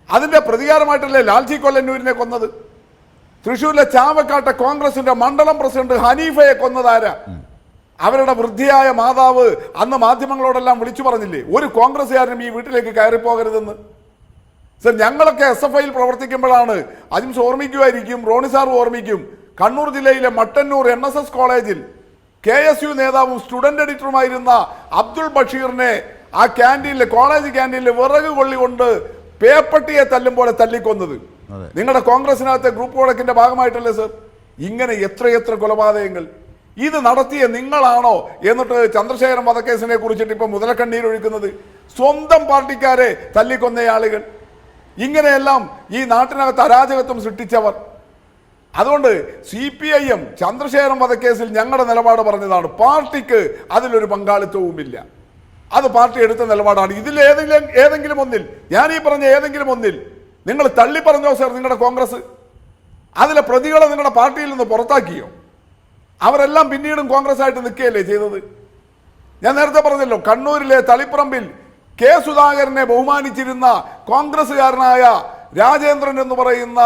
അതിന്റെ പ്രതികാരമായിട്ടല്ലേ ലാൽജി കൊല്ലന്നൂരിനെ കൊന്നത്. തൃശ്ശൂരിലെ ചാവക്കാട്ടെ കോൺഗ്രസിന്റെ മണ്ഡലം പ്രസിഡന്റ് ഹനീഫയെ കൊന്നതാരാ? അവരുടെ വൃദ്ധിയായ മാതാവ് അന്ന് മാധ്യമങ്ങളോടെല്ലാം വിളിച്ചു പറഞ്ഞില്ലേ, ഒരു കോൺഗ്രസ്സുകാരനും ഈ വീട്ടിലേക്ക് കയറിപ്പോകരുതെന്ന്. സർ, ഞങ്ങളൊക്കെ SFIയിൽ പ്രവർത്തിക്കുമ്പോഴാണ്, അജിംസ് ഓർമ്മിക്കുമായിരിക്കും, റോണി സാർ ഓർമ്മിക്കും, കണ്ണൂർ ജില്ലയിലെ മട്ടന്നൂർ NSS കോളേജിൽ KSU നേതാവും സ്റ്റുഡന്റ് എഡിറ്ററുമായിരുന്ന അബ്ദുൾ ബഷീറിനെ ആ ക്യാൻറ്റീനിലെ കോളേജ് ക്യാൻറ്റീനിലെ വിറക് കൊള്ളികൊണ്ട് പേപ്പട്ടിയെ തല്ലും പോലെ തല്ലിക്കൊന്നത്. നിങ്ങളുടെ കോൺഗ്രസിനകത്തെ ഗ്രൂപ്പ് വഴക്കിന്റെ ഭാഗമായിട്ടല്ലേ സർ? ഇങ്ങനെ എത്രയെത്ര കൊലപാതകങ്ങൾ ഇത് നടത്തിയ നിങ്ങളാണോ? എന്നിട്ട് ചന്ദ്രശേഖരൻ വധക്കേസിനെ കുറിച്ചിട്ട് ഇപ്പൊ മുതലക്കണ്ണീരൊഴുക്കുന്നത്. സ്വന്തം പാർട്ടിക്കാരെ തല്ലിക്കൊന്ന ആളുകൾ, ഇങ്ങനെയെല്ലാം ഈ നാട്ടിനകത്ത് അരാജകത്വം സൃഷ്ടിച്ചവർ. അതുകൊണ്ട് CPIM ചന്ദ്രശേഖരൻ വധക്കേസിൽ ഞങ്ങളുടെ നിലപാട് പറഞ്ഞതാണ്, പാർട്ടിക്ക് അതിലൊരു പങ്കാളിത്തവുമില്ല. അത് പാർട്ടി എടുത്ത നിലപാടാണ്. ഇതിൽ ഏതെങ്കിലും ഒന്നിൽ, ഞാൻ ഈ പറഞ്ഞ ഏതെങ്കിലും ഒന്നിൽ നിങ്ങൾ തള്ളി പറഞ്ഞോ സാർ? നിങ്ങളുടെ കോൺഗ്രസ് അതിലെ പ്രതികളെ നിങ്ങളുടെ പാർട്ടിയിൽ നിന്ന് പുറത്താക്കിയോ? അവരെല്ലാം പിന്നീടും കോൺഗ്രസ് ആയിട്ട് നിൽക്കുകയല്ലേ ചെയ്തത്? ഞാൻ നേരത്തെ പറഞ്ഞല്ലോ, കണ്ണൂരിലെ തളിപ്പറമ്പിൽ K. സുധാകരനെ ബഹുമാനിച്ചിരുന്ന കോൺഗ്രസ്സുകാരനായ രാജേന്ദ്രൻ എന്ന് പറയുന്ന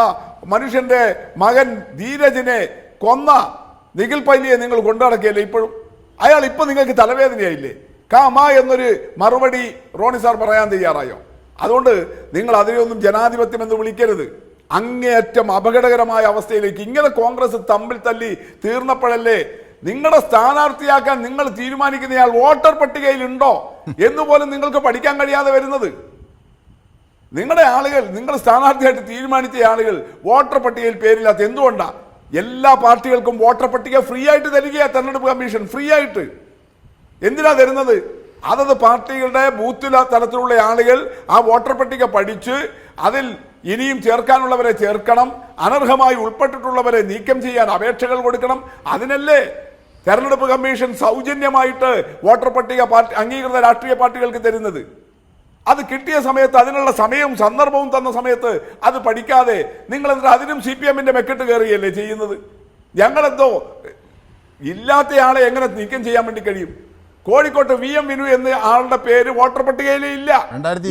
മനുഷ്യന്റെ മകൻ ധീരജിനെ കൊന്ന നിഖിൽ പൈലിയെ നിങ്ങൾ കൊണ്ടുനടക്കുകയല്ലേ ഇപ്പോഴും? അയാൾ ഇപ്പൊ നിങ്ങൾക്ക് തലവേദനയായില്ലേ? കാമാ എന്നൊരു മറുപടി റോണി സാർ പറയാൻ തയ്യാറായോ? അതുകൊണ്ട് നിങ്ങൾ അതിനെയൊന്നും ജനാധിപത്യം എന്ന് വിളിക്കരുത്. അങ്ങേയറ്റം അപകടകരമായ അവസ്ഥയിലേക്ക് ഇങ്ങനെ കോൺഗ്രസ് തമ്മിൽ തല്ലി തീർന്നപ്പോഴല്ലേ നിങ്ങളുടെ സ്ഥാനാർത്ഥിയാക്കാൻ നിങ്ങൾ തീരുമാനിക്കുന്നയാൾ വോട്ടർ പട്ടികയിൽ ഉണ്ടോ എന്ന് പോലും നിങ്ങൾക്ക് പഠിക്കാൻ കഴിയാതെ വരുന്നത്. നിങ്ങളുടെ ആളുകൾ, നിങ്ങൾ സ്ഥാനാർത്ഥിയായിട്ട് തീരുമാനിച്ച ആളുകൾ വോട്ടർ പട്ടികയിൽ പേരില്ലാത്ത എന്തുകൊണ്ടാണ്? എല്ലാ പാർട്ടികൾക്കും വോട്ടർ പട്ടിക ഫ്രീ ആയിട്ട് തരികയാണ് തെരഞ്ഞെടുപ്പ് കമ്മീഷൻ. ഫ്രീ ആയിട്ട് എന്തിനാ തരുന്നത്? അതത് പാർട്ടികളുടെ ബൂത്ത് തലത്തിലുള്ള ആളുകൾ ആ വോട്ടർ പട്ടിക പഠിച്ച് അതിൽ ഇനിയും ചേർക്കാനുള്ളവരെ ചേർക്കണം, അനർഹമായി ഉൾപ്പെട്ടിട്ടുള്ളവരെ നീക്കം ചെയ്യാൻ അപേക്ഷകൾ കൊടുക്കണം. അതിനല്ലേ തെരഞ്ഞെടുപ്പ് കമ്മീഷൻ സൗജന്യമായിട്ട് വോട്ടർ പട്ടിക അംഗീകൃത രാഷ്ട്രീയ പാർട്ടികൾക്ക് തരുന്നത്. അത് കിട്ടിയ സമയത്ത്, അതിനുള്ള സമയവും സന്ദർഭവും തന്ന സമയത്ത് അത് പഠിക്കാതെ നിങ്ങൾ എന്നിട്ട് അതിനും CPMന്റെ മെക്കെട്ട് കയറുകയല്ലേ ചെയ്യുന്നത്? ഞങ്ങളെന്തോ ഇല്ലാത്തയാളെ എങ്ങനെ നീക്കം ചെയ്യാൻ വേണ്ടി കഴിയും? കോഴിക്കോട്ട് VM വിനു എന്ന ആളുടെ പേര് വോട്ടർ പട്ടികയിലേ ഇല്ല.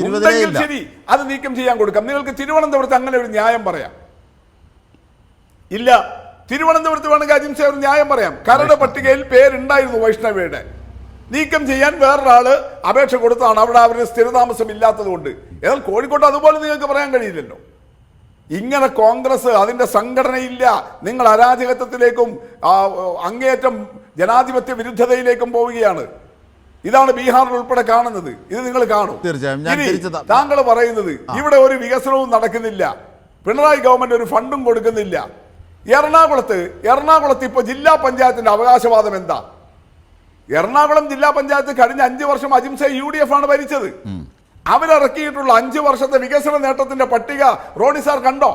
ഉണ്ടെങ്കിൽ ശരി, അത് നീക്കം ചെയ്യാൻ കൊടുക്കാം. നിങ്ങൾക്ക് തിരുവനന്തപുരത്ത് അങ്ങനെ ഒരു ന്യായം പറയാം. ഇല്ല, തിരുവനന്തപുരത്ത് വേണമെങ്കിൽ അജിംസ ഒരു ന്യായം പറയാം. കരട് പട്ടികയിൽ പേരുണ്ടായിരുന്നു വൈഷ്ണവയുടെ, നീക്കം ചെയ്യാൻ വേറൊരാള് അപേക്ഷ കൊടുത്തതാണ്, അവിടെ അവരുടെ സ്ഥിരതാമസം ഇല്ലാത്തത് കൊണ്ട്. എന്നാൽ കോഴിക്കോട്ട് അതുപോലെ നിങ്ങൾക്ക് പറയാൻ കഴിയില്ലല്ലോ. ഇങ്ങനെ കോൺഗ്രസ് അതിന്റെ സംഘടനയില്ല. നിങ്ങൾ അരാജകത്വത്തിലേക്കും അങ്ങേയറ്റം ജനാധിപത്യ വിരുദ്ധതയിലേക്കും പോവുകയാണ്. ഇതാണ് ബീഹാറിൽ ഉൾപ്പെടെ കാണുന്നത്. ഇത് നിങ്ങൾ കാണും. താങ്കൾ പറയുന്നത് ഇവിടെ ഒരു വികസനവും നടക്കുന്നില്ല, പിണറായി ഗവൺമെന്റ് ഒരു ഫണ്ടും കൊടുക്കുന്നില്ല. എറണാകുളത്ത് ഇപ്പൊ ജില്ലാ പഞ്ചായത്തിന്റെ അവകാശവാദം എന്താ? എറണാകുളം ജില്ലാ പഞ്ചായത്ത് കഴിഞ്ഞ 5 വർഷം അജിംസ UDF ആണ് ഭരിച്ചത്. അവരിറക്കിയിട്ടുള്ള 5 വർഷത്തെ വികസന നേട്ടത്തിന്റെ പട്ടിക റോണി സാർ കണ്ടോ?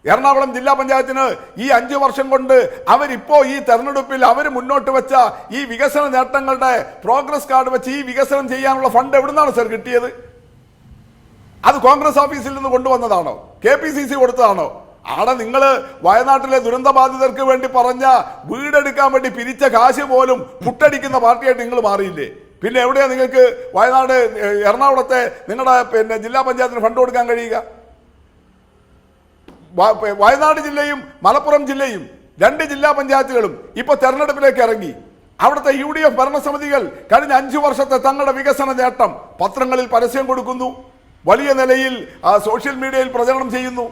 എറണാകുളം ജില്ലാ പഞ്ചായത്തിന് ഈ 5 വർഷം കൊണ്ട് അവരിപ്പോ ഈ തെരഞ്ഞെടുപ്പിൽ അവർ മുന്നോട്ട് വെച്ച ഈ വികസന നേട്ടങ്ങളുടെ പ്രോഗ്രസ് കാർഡ് വെച്ച് ഈ വികസനം ചെയ്യാനുള്ള ഫണ്ട് എവിടുന്നാണ് സാർ കിട്ടിയത്? അത് കോൺഗ്രസ് ഓഫീസിൽ നിന്ന് കൊണ്ടുവന്നതാണോ? KPCC കൊടുത്തതാണോ? ആടെ നിങ്ങൾ വയനാട്ടിലെ ദുരന്ത ബാധിതർക്ക് വേണ്ടി പറഞ്ഞ വീടെടുക്കാൻ വേണ്ടി പിരിച്ച കാശ് പോലും പുട്ടടിക്കുന്ന പാർട്ടിയായിട്ട് നിങ്ങൾ മാറിയില്ലേ? പിന്നെ എവിടെയാ നിങ്ങൾക്ക് വയനാട് എറണാകുളത്തെ നിങ്ങളുടെ ജില്ലാ പഞ്ചായത്തിന് ഫണ്ട് കൊടുക്കാൻ കഴിയുക? വയനാട് ജില്ലയും മലപ്പുറം ജില്ലയും 2 ജില്ലാ പഞ്ചായത്തുകളും ഇപ്പൊ തെരഞ്ഞെടുപ്പിലേക്ക് ഇറങ്ങി. അവിടുത്തെ UDF ഭരണസമിതികൾ കഴിഞ്ഞ 5 വർഷത്തെ തങ്ങളുടെ വികസന നേട്ടം പത്രങ്ങളിൽ പരസ്യം കൊടുക്കുന്നു, വലിയ നിലയിൽ സോഷ്യൽ മീഡിയയിൽ പ്രചരണം ചെയ്യുന്നു.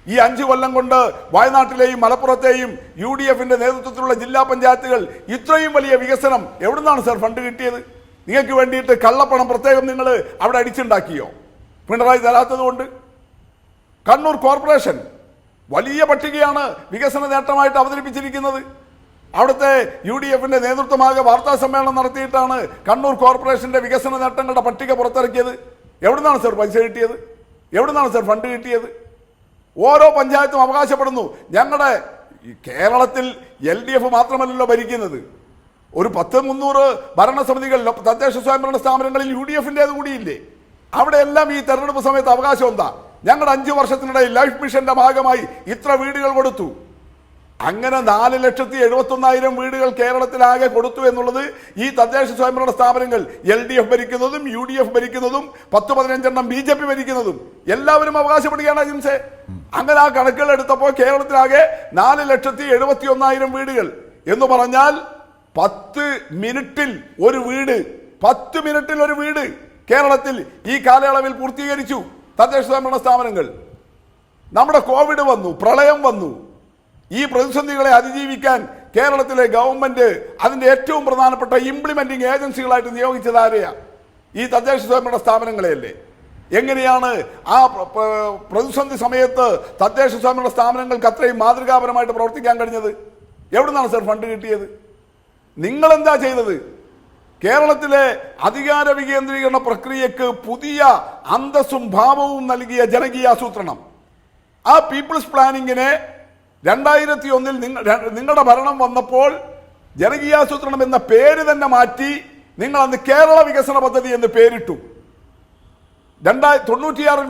ഈ 5 കൊല്ലം കൊണ്ട് വയനാട്ടിലെയും മലപ്പുറത്തെയും UDFന്റെ നേതൃത്വത്തിലുള്ള ജില്ലാ പഞ്ചായത്തുകൾ ഇത്രയും വലിയ വികസനം എവിടുന്നാണ് സാർ ഫണ്ട് കിട്ടിയത്? നിങ്ങൾക്ക് വേണ്ടിയിട്ട് കള്ളപ്പണം പ്രത്യേകം നിങ്ങൾ അവിടെ അടിച്ചുണ്ടാക്കിയോ? പിണറായി തരാത്തത് കൊണ്ട്. കണ്ണൂർ കോർപ്പറേഷൻ വലിയ പട്ടികയാണ് വികസന നേട്ടമായിട്ട് അവതരിപ്പിച്ചിരിക്കുന്നത്. അവിടുത്തെ UDFന്റെ നേതൃത്വമാകെ വാർത്താ സമ്മേളനം നടത്തിയിട്ടാണ് കണ്ണൂർ കോർപ്പറേഷന്റെ വികസന നേട്ടങ്ങളുടെ പട്ടിക പുറത്തിറക്കിയത്. എവിടുന്നാണ് സാർ പൈസ കിട്ടിയത്? എവിടുന്നാണ് സാർ ഫണ്ട് കിട്ടിയത്? ഓരോ പഞ്ചായത്തും അവകാശപ്പെടുന്നു ഞങ്ങളുടെ കേരളത്തിൽ LDF മാത്രമല്ലല്ലോ ഭരിക്കുന്നത്. ഒരു 10-300 ഭരണസമിതികൾ തദ്ദേശ സ്വയംഭരണ സ്ഥാപനങ്ങളിൽ UDFന്റേത് കൂടിയില്ലേ? അവിടെ എല്ലാം ഈ തെരഞ്ഞെടുപ്പ് സമയത്ത് അവകാശം എന്താ? ഞങ്ങളുടെ 5 വർഷത്തിനിടയിൽ ലൈഫ് മിഷന്റെ ഭാഗമായി ഇത്ര വീടുകൾ കൊടുത്തു. അങ്ങനെ 4,71,000 വീടുകൾ കേരളത്തിലാകെ കൊടുത്തു എന്നുള്ളത് ഈ തദ്ദേശ സ്വയംഭരണ സ്ഥാപനങ്ങൾ LDF ഭരിക്കുന്നതും UDF ഭരിക്കുന്നതും 10-15 BJP ഭരിക്കുന്നതും എല്ലാവരും അവകാശപ്പെടുകയാണ് അജിംസെ. അങ്ങനെ ആ കണക്കുകൾ എടുത്തപ്പോൾ കേരളത്തിലാകെ 4,71,000 വീടുകൾ എന്ന് പറഞ്ഞാൽ 10 മിനിറ്റിൽ ഒരു വീട്, 10 മിനിറ്റിൽ ഒരു വീട് കേരളത്തിൽ ഈ കാലയളവിൽ പൂർത്തീകരിച്ചു തദ്ദേശ സ്വയംഭരണ സ്ഥാപനങ്ങൾ. നമ്മുടെ കോവിഡ് വന്നു, പ്രളയം വന്നു. ഈ പ്രതിസന്ധികളെ അതിജീവിക്കാൻ കേരളത്തിലെ ഗവൺമെന്റ് അതിന്റെ ഏറ്റവും പ്രധാനപ്പെട്ട ഇംപ്ലിമെന്റിംഗ് ഏജൻസികളായിട്ട് നിയോഗിച്ചത് ആരെയാ? ഈ തദ്ദേശ സ്വയംഭരണ സ്ഥാപനങ്ങളെയല്ലേ. എങ്ങനെയാണ് ആ പ്രതിസന്ധി സമയത്ത് തദ്ദേശ സ്വയംഭരണ സ്ഥാപനങ്ങൾക്ക് അത്രയും മാതൃകാപരമായിട്ട് പ്രവർത്തിക്കാൻ കഴിഞ്ഞത്? എവിടുന്നാണ് സർ ഫണ്ട് കിട്ടിയത്? നിങ്ങൾ എന്താ ചെയ്തത്? കേരളത്തിലെ അധികാര വികേന്ദ്രീകരണ പ്രക്രിയക്ക് പുതിയ അന്തസ്സും ഭാവവും നൽകിയ ജനകീയാസൂത്രണം, ആ പീപ്പിൾസ് പ്ലാനിങ്ങിനെ 2001 നിങ്ങളുടെ ഭരണം വന്നപ്പോൾ ജനകീയാസൂത്രണം എന്ന പേര് തന്നെ മാറ്റി നിങ്ങൾ അന്ന് കേരള വികസന പദ്ധതി എന്ന് പേരിട്ടു. 2006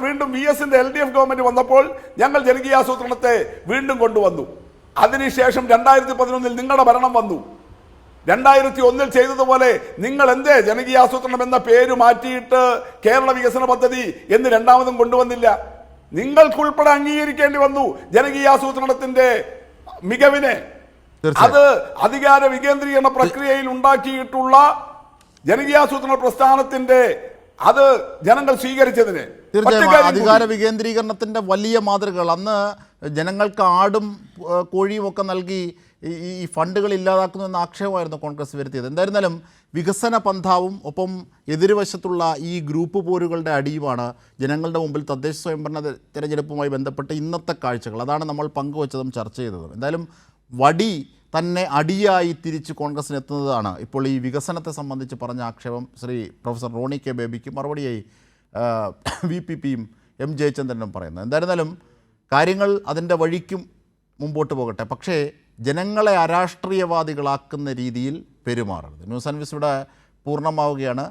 വീണ്ടും VSന്റെ LDF ഗവൺമെന്റ് വന്നപ്പോൾ ഞങ്ങൾ ജനകീയാസൂത്രണത്തെ വീണ്ടും കൊണ്ടുവന്നു. അതിനുശേഷം 2011 നിങ്ങളുടെ ഭരണം വന്നു. 2001 ചെയ്തതുപോലെ നിങ്ങൾ എന്തേ ജനകീയാസൂത്രണം എന്ന പേര് മാറ്റിയിട്ട് കേരള വികസന പദ്ധതി എന്ന് രണ്ടാമതും കൊണ്ടുവന്നില്ല? നിങ്ങൾക്കുൾപ്പെടെ അംഗീകരിക്കേണ്ടി വന്നു ജനകീയാസൂത്രണത്തിന്റെ മികവിനെ. അത് അധികാര വികേന്ദ്രീകരണ പ്രക്രിയയിൽ ഉണ്ടാക്കിയിട്ടുള്ള ജനകീയാസൂത്രണ പ്രസ്ഥാനത്തിന്റെ അത് ജനങ്ങൾ സ്വീകരിച്ചതിന്. തീർച്ചയായും അധികാര വികേന്ദ്രീകരണത്തിന്റെ വലിയ മാതൃകകൾ അന്ന് ജനങ്ങൾക്ക് ആടും കോഴിയും ഒക്കെ നൽകി ഈ ഫണ്ടുകൾ ഇല്ലാതാക്കുന്നു എന്ന ആക്ഷേപമായിരുന്നു കോൺഗ്രസ് വരുത്തിയത്. എന്തായിരുന്നാലും വികസന പന്ഥാവും ഒപ്പം എതിർവശത്തുള്ള ഈ ഗ്രൂപ്പ് പോരുകളുടെ അടിയുമാണ് ജനങ്ങളുടെ മുമ്പിൽ തദ്ദേശ സ്വയംഭരണ തിരഞ്ഞെടുപ്പുമായി ബന്ധപ്പെട്ട് ഇന്നത്തെ കാഴ്ചകൾ. അതാണ് നമ്മൾ പങ്കുവച്ചതും ചർച്ച ചെയ്തതും. എന്തായാലും വടി തന്നെ അടിയായി തിരിച്ച് കോൺഗ്രസിന് എത്തുന്നതാണ് ഇപ്പോൾ ഈ വികസനത്തെ സംബന്ധിച്ച് പറഞ്ഞ ആക്ഷേപം ശ്രീ പ്രൊഫസർ റോണി കെ ബേബിക്ക് മറുപടിയായി VPPയും M ജയചന്ദ്രനും പറയുന്നത്. എന്തായിരുന്നാലും കാര്യങ്ങൾ അതിൻ്റെ വഴിക്കും മുമ്പോട്ട് പോകട്ടെ, പക്ഷേ ജനങ്ങളെ അരാഷ്ട്രീയവാദികളാക്കുന്ന രീതിയിൽ പെരുമാറരുത്. ന്യൂസ് ആൻഡ് വ്യൂസ് ഇവിടെ പൂർണ്ണമാവുകയാണ്.